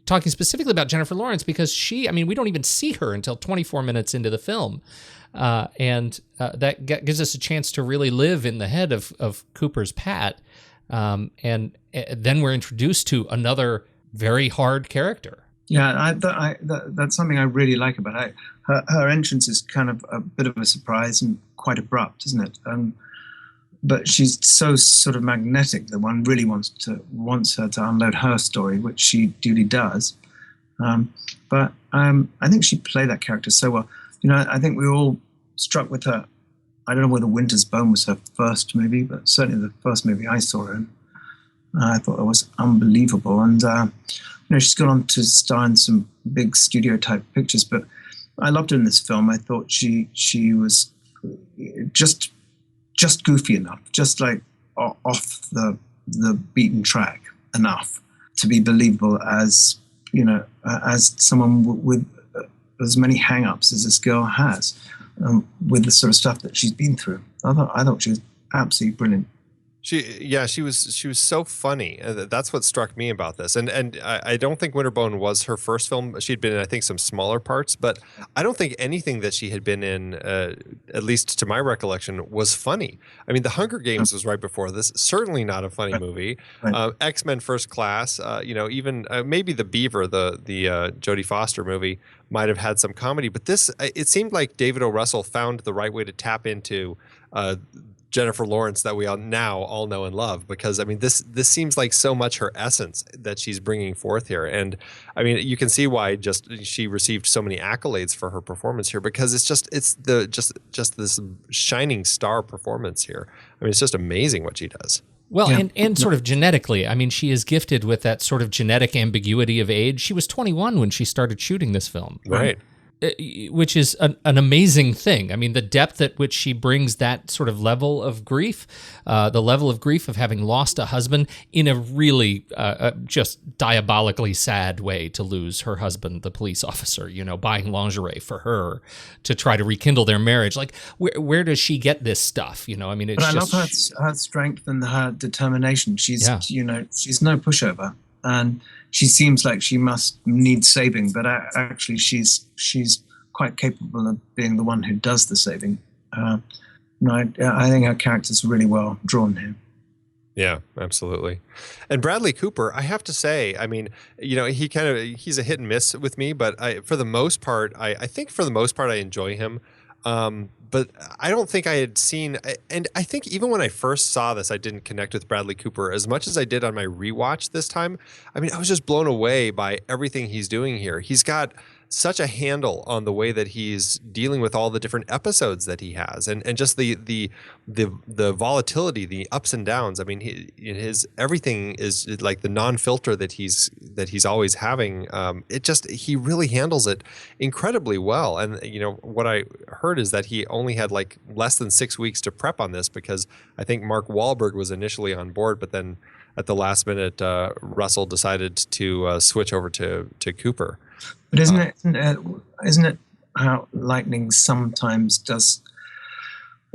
talking specifically about Jennifer Lawrence, because we don't even see her until 24 minutes into the film. And that gives us a chance to really live in the head of Cooper's Pat. And then we're introduced to another very hard character. Yeah, that's something I really like about her. Her entrance is kind of a bit of a surprise and quite abrupt, isn't it? But she's so sort of magnetic that one really wants her to unload her story, which she duly does. But I think she played that character so well. I think we were all struck with her. I don't know whether Winter's Bone was her first movie, but certainly the first movie I saw her in. I thought it was unbelievable. And, she's gone on to star in some big studio type pictures, but I loved her in this film. I thought she was just goofy enough, just like off the beaten track enough to be believable as someone with as many hang-ups as this girl has, with the sort of stuff that she's been through. I thought she was absolutely brilliant. She was so funny. That's what struck me about this. And I don't think Winterbone was her first film. She'd been in, I think, some smaller parts, but I don't think anything that she had been in, at least to my recollection, was funny. I mean, The Hunger Games was right before this. Certainly not a funny movie. X-Men First Class, even maybe The Beaver, the Jodie Foster movie, might have had some comedy. But this, it seemed like David O. Russell found the right way to tap into Jennifer Lawrence that we all know and love, because I mean this seems like so much her essence that she's bringing forth here. And I mean, you can see why she received so many accolades for her performance here, because it's this shining star performance here. I mean, it's just amazing what she does. Well, and sort of genetically, I mean, she is gifted with that sort of genetic ambiguity of age. She was 21 when she started shooting this film. Right. which is an amazing thing. I mean, the depth at which she brings that sort of level of grief, the level of grief of having lost a husband in a really just diabolically sad way to lose her husband, the police officer, buying lingerie for her to try to rekindle their marriage. Like, where does she get this stuff? I mean, it's but I just... love her strength and her determination. She's, she's no pushover. And she seems like she must need saving, but actually she's quite capable of being the one who does the saving. I think her character's really well drawn here. Yeah, absolutely. And Bradley Cooper, I have to say, I mean, he's a hit and miss with me, but for the most part, I think for the most part I enjoy him. But I don't think I had seen, and I think even when I first saw this, I didn't connect with Bradley Cooper as much as I did on my rewatch this time. I mean, I was just blown away by everything he's doing here. He's got such a handle on the way that he's dealing with all the different episodes that he has, and just the volatility, the ups and downs. I mean, his everything is like the non-filter that he's always having. He really handles it incredibly well. And what I heard is that he only had like less than 6 weeks to prep on this, because I think Mark Wahlberg was initially on board, but then at the last minute, Russell decided to switch over to Cooper. But isn't it how lightning sometimes does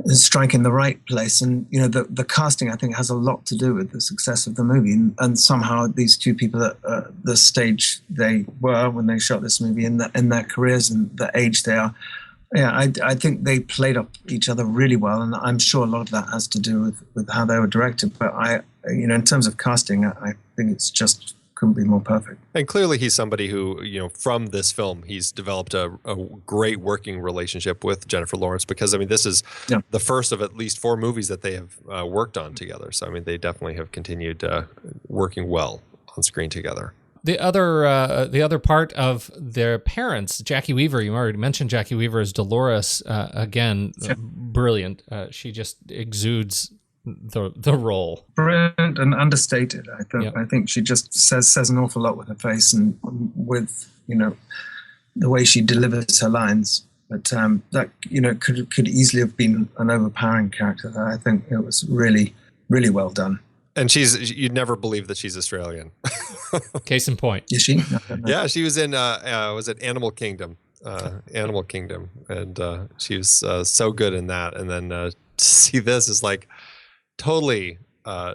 strike in the right place? And the casting, I think, has a lot to do with the success of the movie. And somehow these two people at the stage they were when they shot this movie in their careers and the age they are, I think they played up each other really well. And I'm sure a lot of that has to do with how they were directed. But in terms of casting, I think it's just couldn't be more perfect. And clearly he's somebody who, from this film, he's developed a great working relationship with Jennifer Lawrence, because, I mean, this is the first of at least 4 movies that they have worked on together. So, I mean, they definitely have continued working well on screen together. The other part of their parents, Jackie Weaver, you already mentioned Jackie Weaver as Dolores, again, brilliant. She just exudes the role. Brilliant and understated. I think she just says an awful lot with her face and with the way she delivers her lines. But that could easily have been an overpowering character. I think it was really, really well done. And you'd never believe that she's Australian. Case in point. Is she? Yeah, she was in was it Animal Kingdom? Animal Kingdom, and she was so good in that. And then to see this is like totally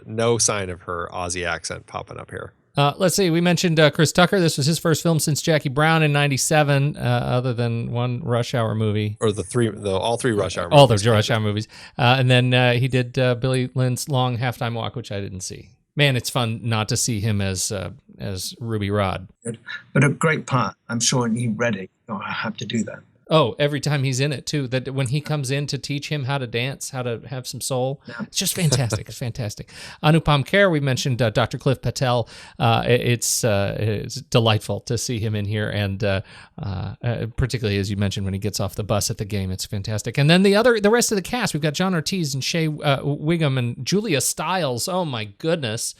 no sign of her Aussie accent popping up here. Let's see. We mentioned Chris Tucker. This was his first film since Jackie Brown in '97, other than one Rush Hour movie. Or all three Rush Hour movies. All the Rush Hour movies. And then he did Billy Lynn's Long Halftime Walk, which I didn't see. Man, it's fun not to see him as Ruby Rod. But a great part. I'm sure he read it. I have to do that. Oh, every time he's in it, too. That when he comes in to teach him how to dance, how to have some soul, it's just fantastic. It's fantastic. Anupam Kher, we mentioned Dr. Cliff Patel. It's delightful to see him in here, and particularly, as you mentioned, when he gets off the bus at the game, it's fantastic. And then the rest of the cast, we've got John Ortiz and Shea Whigham and Julia Stiles. Oh, my goodness.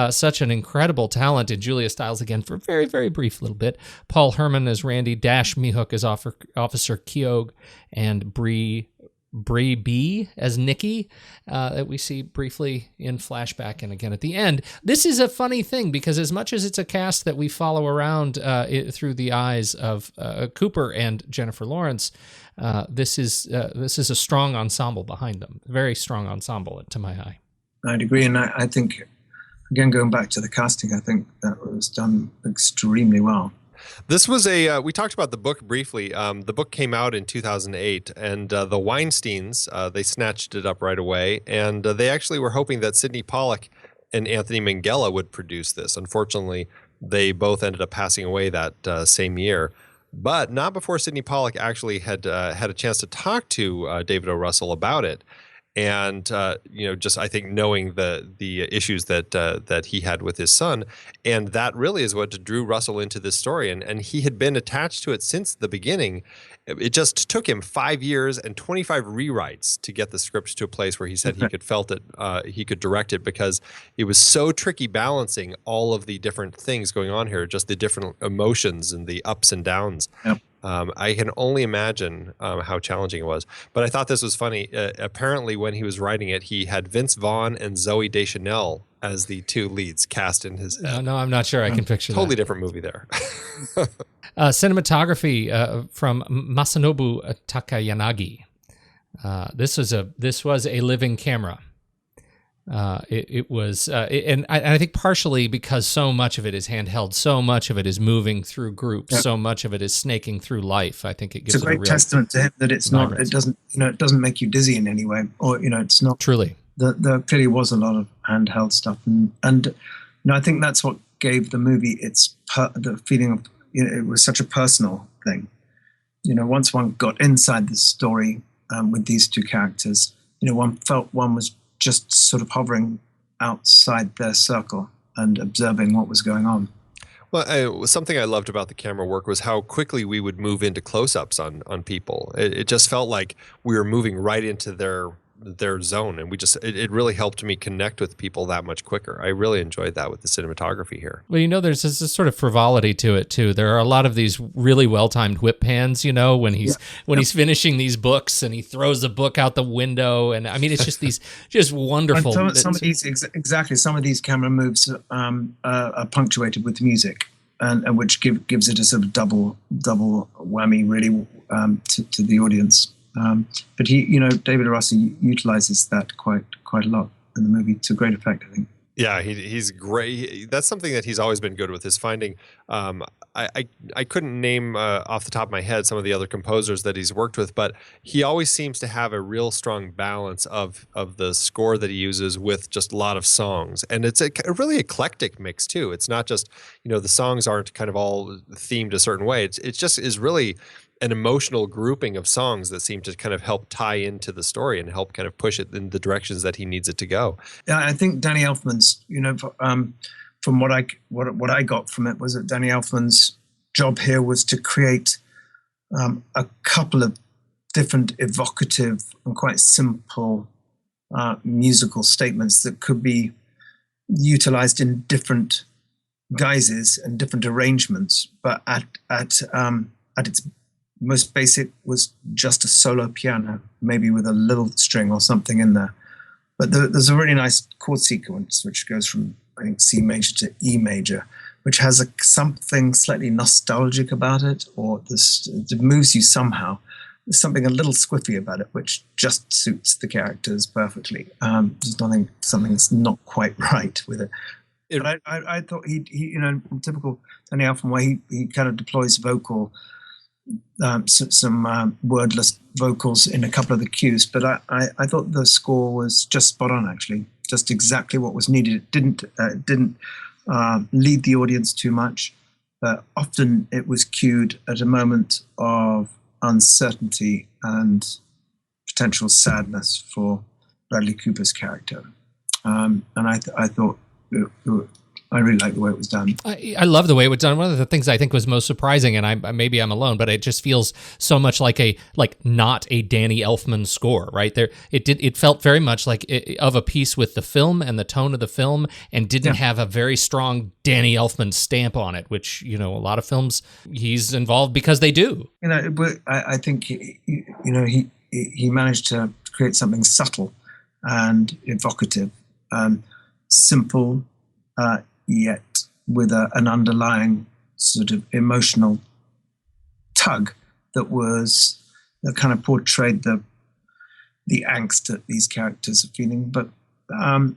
Such an incredible talent in Julia Stiles again for a very, very brief little bit. Paul Herman as Randy, Dash Mihok as Officer Keogh, and Bree B as Nikki that we see briefly in flashback and again at the end. This is a funny thing because as much as it's a cast that we follow around through the eyes of Cooper and Jennifer Lawrence, this is a strong ensemble behind them. Very strong ensemble to my eye. I'd agree, and I think, again, going back to the casting, I think that was done extremely well. This was we talked about the book briefly. The book came out in 2008, and the Weinsteins, they snatched it up right away, and they actually were hoping that Sidney Pollack and Anthony Minghella would produce this. Unfortunately, they both ended up passing away that same year, but not before Sidney Pollack actually had a chance to talk to David O. Russell about it. And just I think knowing the issues that he had with his son, and that really is what drew Russell into this story. And he had been attached to it since the beginning. It just took him 5 years and 25 rewrites to get the script to a place where he said he could direct it, because it was so tricky balancing all of the different things going on here, just the different emotions and the ups and downs. Yep. I can only imagine how challenging it was. But I thought this was funny. Apparently, when he was writing it, he had Vince Vaughn and Zoe Deschanel as the two leads cast in his head. No, I'm not sure I can picture Totally that. different movie there. Cinematography from Masanobu Takayanagi. This was a living camera. It was, and I think partially because so much of it is handheld, so much of it is moving through groups, so much of it is snaking through life. I think it gives it's a great testament to him that it's not. vibrance. It doesn't make you dizzy in any way, or it's not. Truly. There clearly was a lot of handheld stuff, and I think that's what gave the movie the feeling of it was such a personal thing. Once one got inside the story with these two characters, one felt one was just sort of hovering outside their circle and observing what was going on. Well, something I loved about the camera work was how quickly we would move into close-ups on people. It just felt like we were moving right into their zone, and it really helped me connect with people that much quicker. I really enjoyed that with the cinematography here. Well, there's this sort of frivolity to it too. There are a lot of these really well-timed whip pans, when he's finishing these books and he throws the book out the window, and I mean it's just these just wonderful. Some of these some of these camera moves are punctuated with music, and which gives it a sort of double whammy really to the audience. But David Rossi utilizes that quite a lot in the movie to great effect, I think. Yeah, he's great. That's something that he's always been good with, is finding. I couldn't name off the top of my head some of the other composers that he's worked with, but he always seems to have a real strong balance of the score that he uses with just a lot of songs, and it's a really eclectic mix too. It's not just the songs aren't kind of all themed a certain way. It just is really an emotional grouping of songs that seem to kind of help tie into the story and help kind of push it in the directions that he needs it to go. Yeah, I think Danny Elfman's, from what I got from it was that Danny Elfman's job here was to create a couple of different evocative and quite simple musical statements that could be utilized in different guises and different arrangements, but at its most basic was just a solo piano, maybe with a little string or something in there. But there's a really nice chord sequence which goes from, I think, C major to E major, which has something slightly nostalgic about it, or it moves you somehow. There's something a little squiffy about it, which just suits the characters perfectly. There's something's not quite right with it. But I thought he in typical Danny Elfman way, he kind of deploys vocal. Some wordless vocals in a couple of the cues, but I thought the score was just spot on, actually, just exactly what was needed. It didn't lead the audience too much. Often it was cued at a moment of uncertainty and potential sadness for Bradley Cooper's character, and I thought I really like the way it was done. I love the way it was done. One of the things I think was most surprising, and maybe I'm alone, but it just feels so much like not a Danny Elfman score, right? It felt very much like of a piece with the film and the tone of the film, and didn't have a very strong Danny Elfman stamp on it, which a lot of films he's involved because they do. I think he managed to create something subtle and evocative, simple. Yet with an underlying sort of emotional tug that kind of portrayed the angst that these characters are feeling. But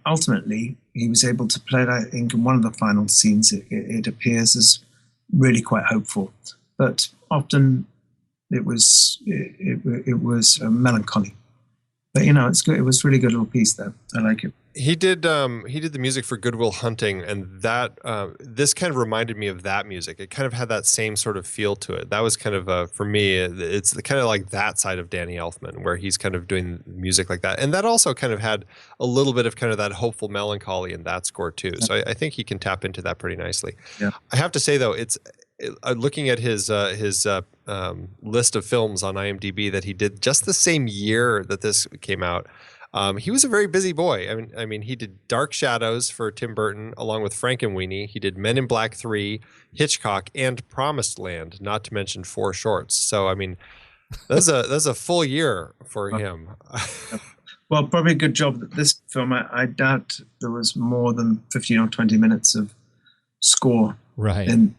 ultimately, he was able to play it. I think in one of the final scenes, it appears as really quite hopeful. But often it was melancholy. But it's good. It was a really good little piece there. I like it. He did the music for Good Will Hunting, and that this kind of reminded me of that music. It kind of had that same sort of feel to it. That was kind of for me, it's kind of like that side of Danny Elfman, where he's kind of doing music like that, and that also kind of had a little bit of kind of that hopeful melancholy in that score too. So I think he can tap into that pretty nicely. Yeah. I have to say though, it's looking at his list of films on IMDb that he did just the same year that this came out. He was a very busy boy. I mean, he did Dark Shadows for Tim Burton, along with Frankenweenie. He did Men in Black 3, Hitchcock, and Promised Land, not to mention 4 shorts. So, I mean, that's a full year for him. Well, probably a good job that this film, I doubt there was more than 15 or 20 minutes of score. Right. And,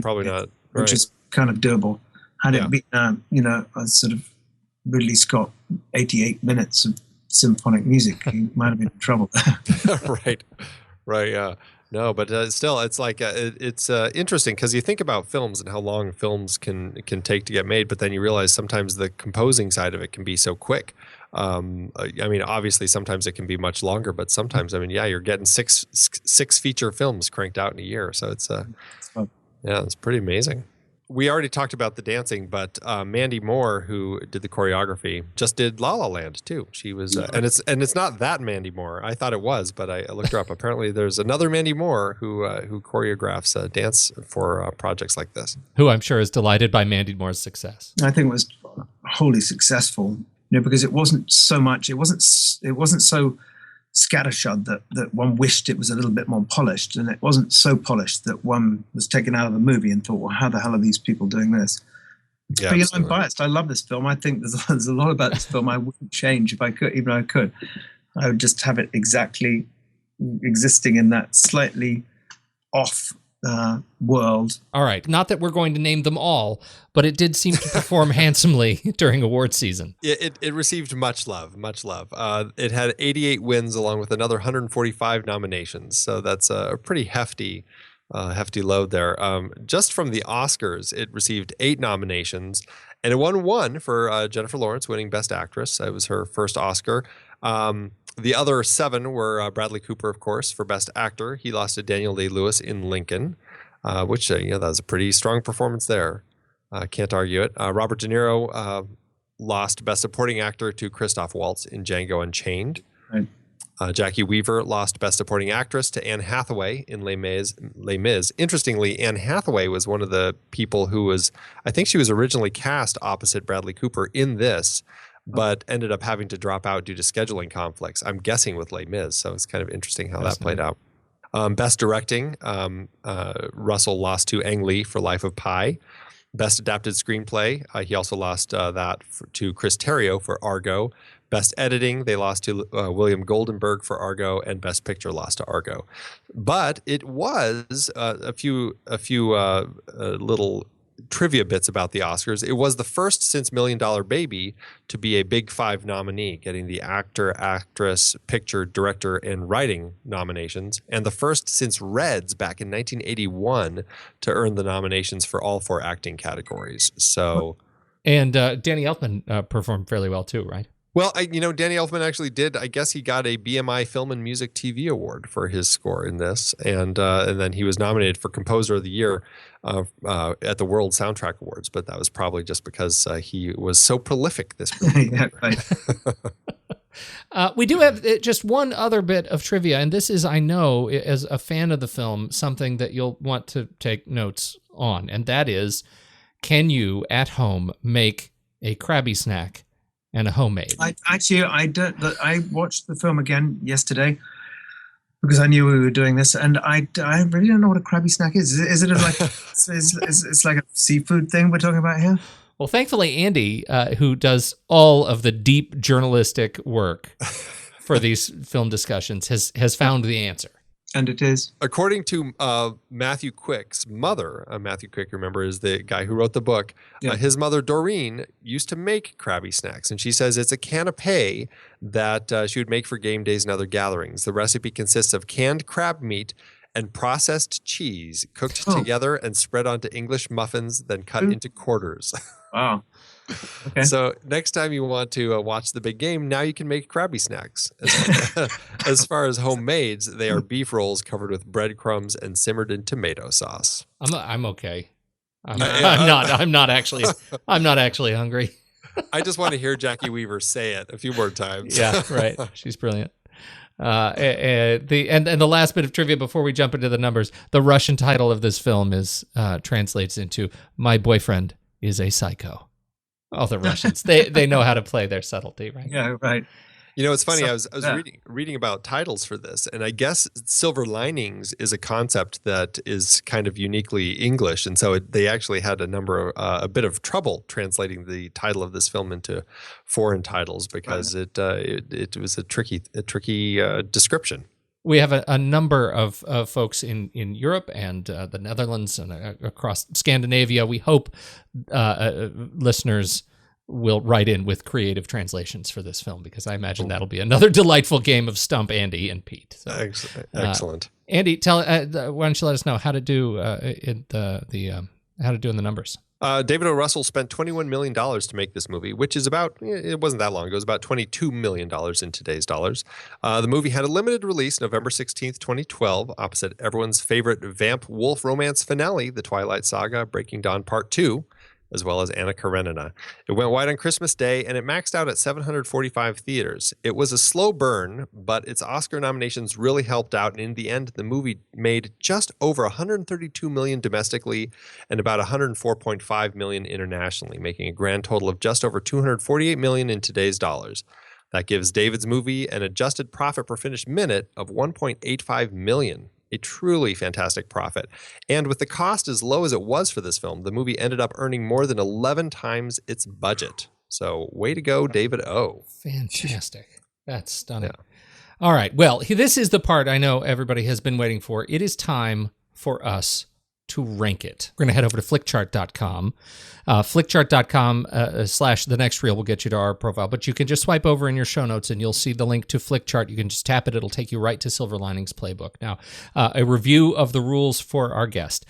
probably not. Which Right. is kind of doable. Had it been, a sort of Ridley Scott 88 minutes of symphonic music, he might have been in trouble. Right, yeah. No, but still, it's like it's interesting because you think about films and how long films can take to get made, but then you realize sometimes the composing side of it can be so quick. I mean, obviously, sometimes it can be much longer, but sometimes, I mean, you're getting six feature films cranked out in a year, so it's it's pretty amazing. We already talked about the dancing, but Mandy Moore, who did the choreography, just did La La Land too. She was, and it's not that Mandy Moore. I thought it was, but I looked her up. Apparently, there's another Mandy Moore who choreographs dance for projects like this. Who I'm sure is delighted by Mandy Moore's success. I think it was wholly successful, because it wasn't so scattershot that one wished it was a little bit more polished, and it wasn't so polished that one was taken out of the movie and thought, well, how the hell are these people doing this? Yeah, but I'm biased. I love this film. I think there's a lot about this film I wouldn't change if I could, even if I could. I would just have it exactly existing in that slightly off world. All right. Not that we're going to name them all, but it did seem to perform handsomely during award season. It received much love. It had 88 wins along with another 145 nominations. So that's a pretty hefty load there. Just from the Oscars, it received 8 nominations, and it won 1 for Jennifer Lawrence winning Best Actress. It was her first Oscar. The other 7 were Bradley Cooper, of course, for Best Actor. He lost to Daniel Day-Lewis in Lincoln, which that was a pretty strong performance there. Can't argue it. Robert De Niro lost Best Supporting Actor to Christoph Waltz in Django Unchained. Right. Jackie Weaver lost Best Supporting Actress to Anne Hathaway in Les Mis. Interestingly, Anne Hathaway was one of the people who I think she was originally cast opposite Bradley Cooper in this, but ended up having to drop out due to scheduling conflicts, I'm guessing with Les Mis. So it's kind of interesting how that played out. Best Directing, Russell lost to Ang Lee for Life of Pi. Best Adapted Screenplay, he also lost that to Chris Terrio for Argo. Best Editing, they lost to William Goldenberg for Argo, and Best Picture lost to Argo. But it was a few little trivia bits about the Oscars. It was the first since Million Dollar Baby to be a Big Five nominee, getting the actor, actress, picture, director, and writing nominations, and the first since Reds back in 1981 to earn the nominations for all 4 acting categories. So, and Danny Elfman performed fairly well too, right? Well, Danny Elfman actually did. I guess he got a BMI Film and Music TV Award for his score in this, and then he was nominated for Composer of the Year at the World Soundtrack Awards. But that was probably just because he was so prolific this movie. Yeah, right. We do have just one other bit of trivia, and this is, I know, as a fan of the film, something that you'll want to take notes on, and that is, can you at home make a Krabby snack and a homemade? I don't. I watched the film again yesterday because I knew we were doing this, and I really don't know what a Krabby snack is. Is it like it's like a seafood thing we're talking about here? Well, thankfully, Andy, who does all of the deep journalistic work for these film discussions, has found the answer. And it is. According to Matthew Quick's mother, Matthew Quick, remember, is the guy who wrote the book. Yeah. His mother, Doreen, used to make Krabby snacks. And she says it's a canapé that she would make for game days and other gatherings. The recipe consists of canned crab meat and processed cheese cooked together and spread onto English muffins, then cut into quarters. Wow. Okay. So next time you want to watch the big game, now you can make Krabby snacks. As far as homemades, they are beef rolls covered with breadcrumbs and simmered in tomato sauce. I'm okay. I'm not actually hungry. I just want to hear Jackie Weaver say it a few more times. Yeah, right. She's brilliant. The last bit of trivia before we jump into the numbers, the Russian title of this film translates into "My Boyfriend is a Psycho." Oh, the Russians. They know how to play their subtlety, right? Yeah, right. It's funny. I was Yeah. reading about titles for this, and I guess silver linings is a concept that is kind of uniquely English, and so they actually had a bit of trouble translating the title of this film into foreign titles because it was a tricky description. We have a number of folks in Europe and the Netherlands and across Scandinavia. We hope listeners will write in with creative translations for this film, because I imagine that'll be another delightful game of Stump Andy and Pete. So, Excellent. Andy, why don't you let us know how to do in the numbers? David O. Russell spent $21 million to make this movie, which is it wasn't that long ago. It was about $22 million in today's dollars. The movie had a limited release November 16th, 2012, opposite everyone's favorite Vamp Wolf romance finale, The Twilight Saga, Breaking Dawn Part 2, as well as Anna Karenina. It went wide on Christmas Day, and it maxed out at 745 theaters. It was a slow burn, but its Oscar nominations really helped out, and in the end, the movie made just over $132 million domestically and about $104.5 million internationally, making a grand total of just over $248 million in today's dollars. That gives David's movie an adjusted profit per finished minute of $1.85 million. A truly fantastic profit. And with the cost as low as it was for this film, the movie ended up earning more than 11 times its budget. So way to go, David O. Fantastic. That's stunning. Yeah. All right. Well, this is the part I know everybody has been waiting for. It is time for us to rank it. We're going to head over to flickchart.com. Flickchart.com / the next reel will get you to our profile, but you can just swipe over in your show notes and you'll see the link to Flickchart. You can just tap it. It'll take you right to Silver Linings Playbook. Now, a review of the rules for our guest.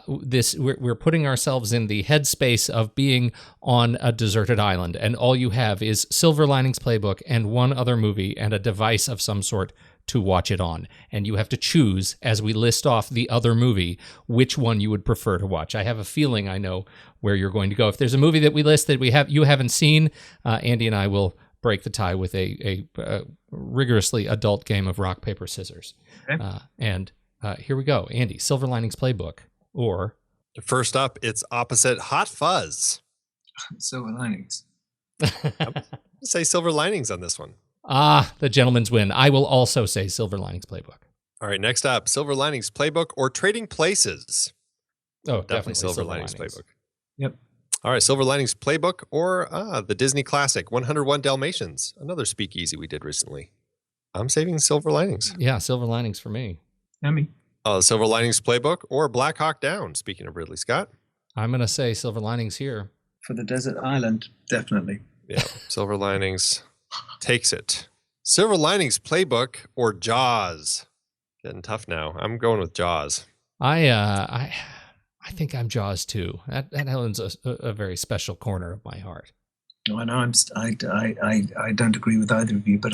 We're putting ourselves in the headspace of being on a deserted island, and all you have is Silver Linings Playbook and one other movie and a device of some sort to watch it on. And you have to choose, as we list off the other movie, which one you would prefer to watch. I have a feeling I know where you're going to go. If there's a movie that we list that you haven't seen, Andy and I will break the tie with a rigorously adult game of rock, paper, scissors. Okay. And here we go. Andy, Silver Linings Playbook, or... First up, it's opposite Hot Fuzz. Silver Linings. Say Silver Linings on this one. The gentleman's win. I will also say Silver Linings Playbook. All right, next up, Silver Linings Playbook or Trading Places. Oh, definitely Silver Linings Playbook. Yep. All right, Silver Linings Playbook or the Disney classic 101 Dalmatians, another speakeasy we did recently. I'm saving Silver Linings. Yeah, Silver Linings for me. Emmy. Silver Linings Playbook or Black Hawk Down, speaking of Ridley Scott. I'm going to say Silver Linings here. For the desert island, definitely. Yeah, Silver Linings takes it. Silver Linings Playbook or Jaws. Getting tough now. I'm going with Jaws. I think I'm Jaws too. That owns a very special corner of my heart. Oh, I know. I don't agree with either of you, but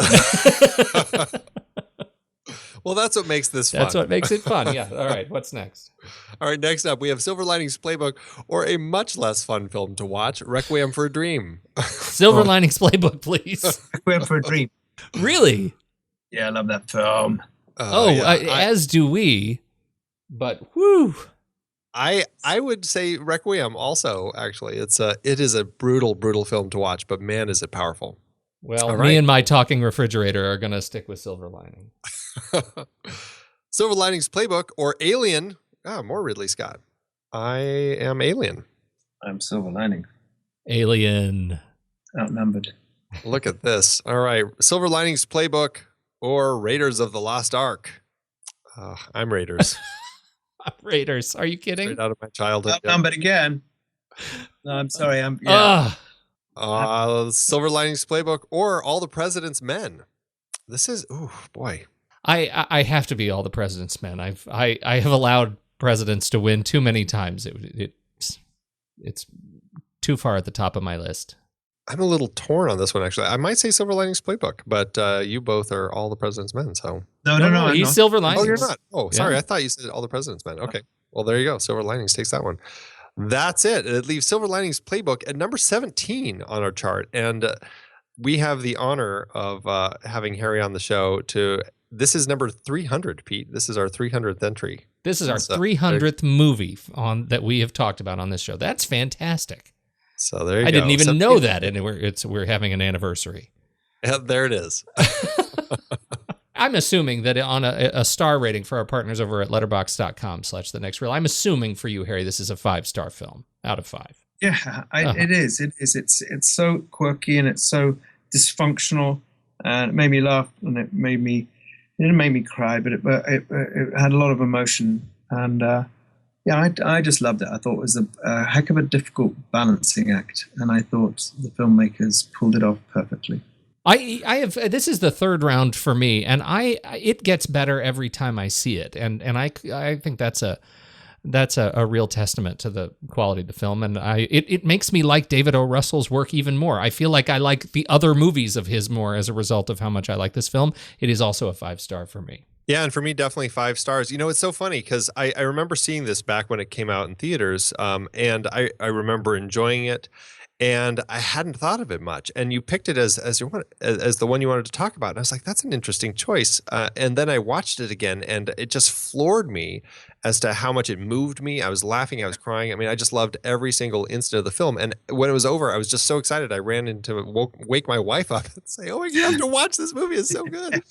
well, that's what makes this fun. That's what makes it fun. Yeah. All right. What's next? All right. Next up, we have Silver Linings Playbook or a much less fun film to watch, Requiem for a Dream. Silver Linings Playbook, please. Requiem for a Dream. Really? Yeah, I love that film. As do we. But whew. I would say Requiem also, actually. It is a brutal film to watch, but man, is it powerful. Well, me and my talking refrigerator are going to stick with Silver Lining. Silver Linings Playbook or Alien. More Ridley Scott. I am Alien. I'm Silver Lining. Alien. Outnumbered. Look at this. All right. Silver Linings Playbook or Raiders of the Lost Ark. I'm Raiders. Raiders. Are you kidding? Straight out of my childhood. Outnumbered again. No, I'm sorry. Silver Linings Playbook or All the President's Men. This is, boy. I have to be All the President's Men. I have allowed presidents to win too many times. It's too far at the top of my list. I'm a little torn on this one, actually. I might say Silver Linings Playbook, but you both are All the President's Men, so. No. He's Silver Linings. Oh, you're not. Oh, sorry. Yeah. I thought you said All the President's Men. Okay. Well, there you go. Silver Linings takes that one. That's it. It leaves Silver Linings Playbook at number 17 on our chart. And we have the honor of having Harry on the show this is number 300, Pete. This is our 300th entry. This is our 300th movie that we have talked about on this show. That's fantastic. So there you go. I didn't even know that, and we're having an anniversary. There it is. I'm assuming that on a star rating for our partners over at letterboxd.com/thenextreel, I'm assuming for you, Harry, this is a 5-star film out of 5. Yeah, it is. It's so quirky and it's so dysfunctional, and it made me laugh and it didn't make me cry, but it had a lot of emotion, and I just loved it. I thought it was a heck of a difficult balancing act, and I thought the filmmakers pulled it off perfectly. I have this is the third round for me, and it gets better every time I see it, and I think that's a real testament to the quality of the film, and it makes me like David O. Russell's work even more. I feel like I like the other movies of his more as a result of how much I like this film. It is also a 5-star for me. Yeah, and for me, definitely 5 stars. You know, it's so funny because I remember seeing this back when it came out in theaters, and I remember enjoying it. And I hadn't thought of it much. And you picked it as the one you wanted to talk about. And I was like, that's an interesting choice. And then I watched it again, and it just floored me as to how much it moved me. I was laughing. I was crying. I mean, I just loved every single instant of the film. And when it was over, I was just so excited. I ran in to wake my wife up and say, oh, you have to watch this movie. It's so good.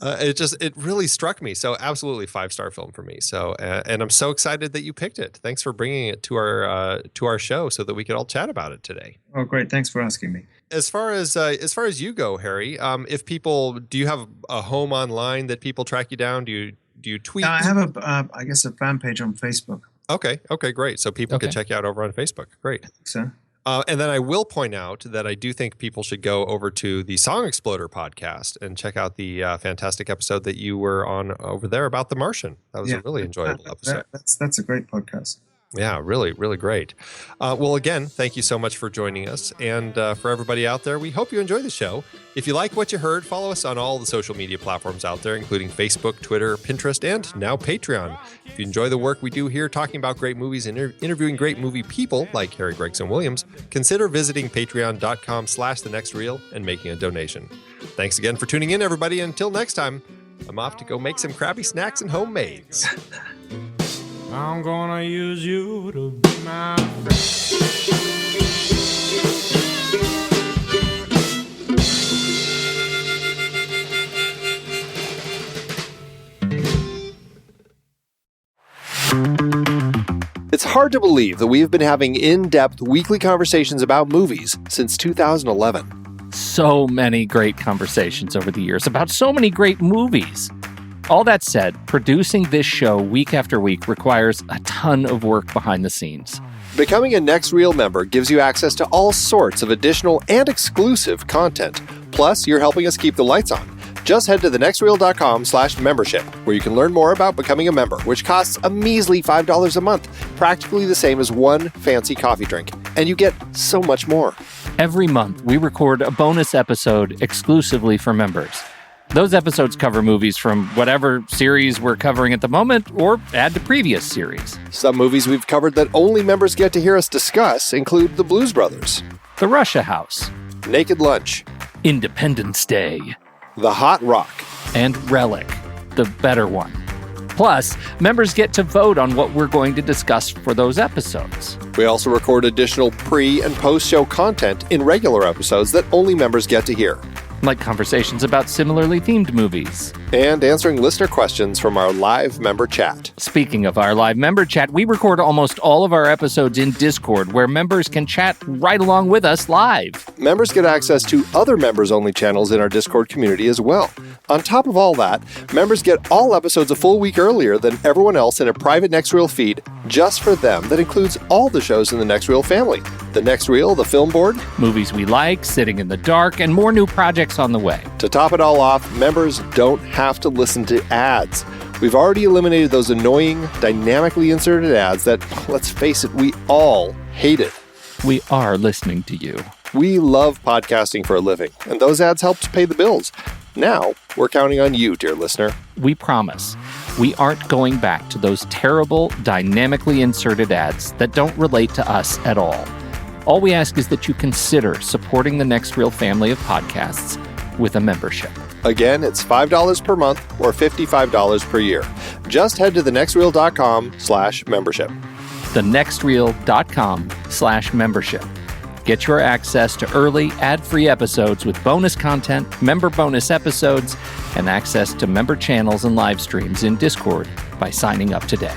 It really struck me. So absolutely 5-star film for me. So, and I'm so excited that you picked it. Thanks for bringing it to our show so that we could all chat about it today. Oh, great. Thanks for asking me. As far as you go, Harry, do you have a home online that people track you down? Do you tweet? I have a fan page on Facebook. Okay, great. So people can check you out over on Facebook. Great. I think so. And then I will point out that I do think people should go over to the Song Exploder podcast and check out the fantastic episode that you were on over there about The Martian. That was a really enjoyable episode. That's a great podcast. Yeah, really, really great. Well, again, thank you so much for joining us. And for everybody out there, we hope you enjoy the show. If you like what you heard, follow us on all the social media platforms out there, including Facebook, Twitter, Pinterest, and now Patreon. If you enjoy the work we do here talking about great movies and interviewing great movie people like Harry Gregson Williams, consider visiting patreon.com/thenextreel and making a donation. Thanks again for tuning in, everybody. Until next time, I'm off to go make some crappy snacks and homemades. I'm gonna use you to be my friend. It's hard to believe that we've been having in-depth weekly conversations about movies since 2011. So many great conversations over the years about so many great movies. All that said, producing this show week after week requires a ton of work behind the scenes. Becoming a Next Reel member gives you access to all sorts of additional and exclusive content. Plus, you're helping us keep the lights on. Just head to thenextreel.com/membership, where you can learn more about becoming a member, which costs a measly $5 a month, practically the same as one fancy coffee drink. And you get so much more. Every month, we record a bonus episode exclusively for members. Those episodes cover movies from whatever series we're covering at the moment or add to previous series. Some movies we've covered that only members get to hear us discuss include The Blues Brothers, The Russia House, Naked Lunch, Independence Day, The Hot Rock, and Relic, the better one. Plus, members get to vote on what we're going to discuss for those episodes. We also record additional pre- and post-show content in regular episodes that only members get to hear. Like conversations about similarly themed movies. And answering listener questions from our live member chat. Speaking of our live member chat, we record almost all of our episodes in Discord, where members can chat right along with us live. Members get access to other members-only channels in our Discord community as well. On top of all that, members get all episodes a full week earlier than everyone else in a private Next Reel feed just for them that includes all the shows in the Next Reel family. The Next Reel, the Film Board, movies we like, Sitting in the Dark, and more new projects on the way. To top it all off, members don't have to listen to ads. We've already eliminated those annoying, dynamically inserted ads that, let's face it, we all hated. We are listening to you. We love podcasting for a living, and those ads help to pay the bills. Now, we're counting on you, dear listener. We promise. We aren't going back to those terrible, dynamically inserted ads that don't relate to us at all. All we ask is that you consider supporting the Next Reel family of podcasts with a membership. Again, it's $5 per month or $55 per year. Just head to thenextreel.com/membership. thenextreel.com/membership. Get your access to early, ad-free episodes with bonus content, member bonus episodes, and access to member channels and live streams in Discord by signing up today.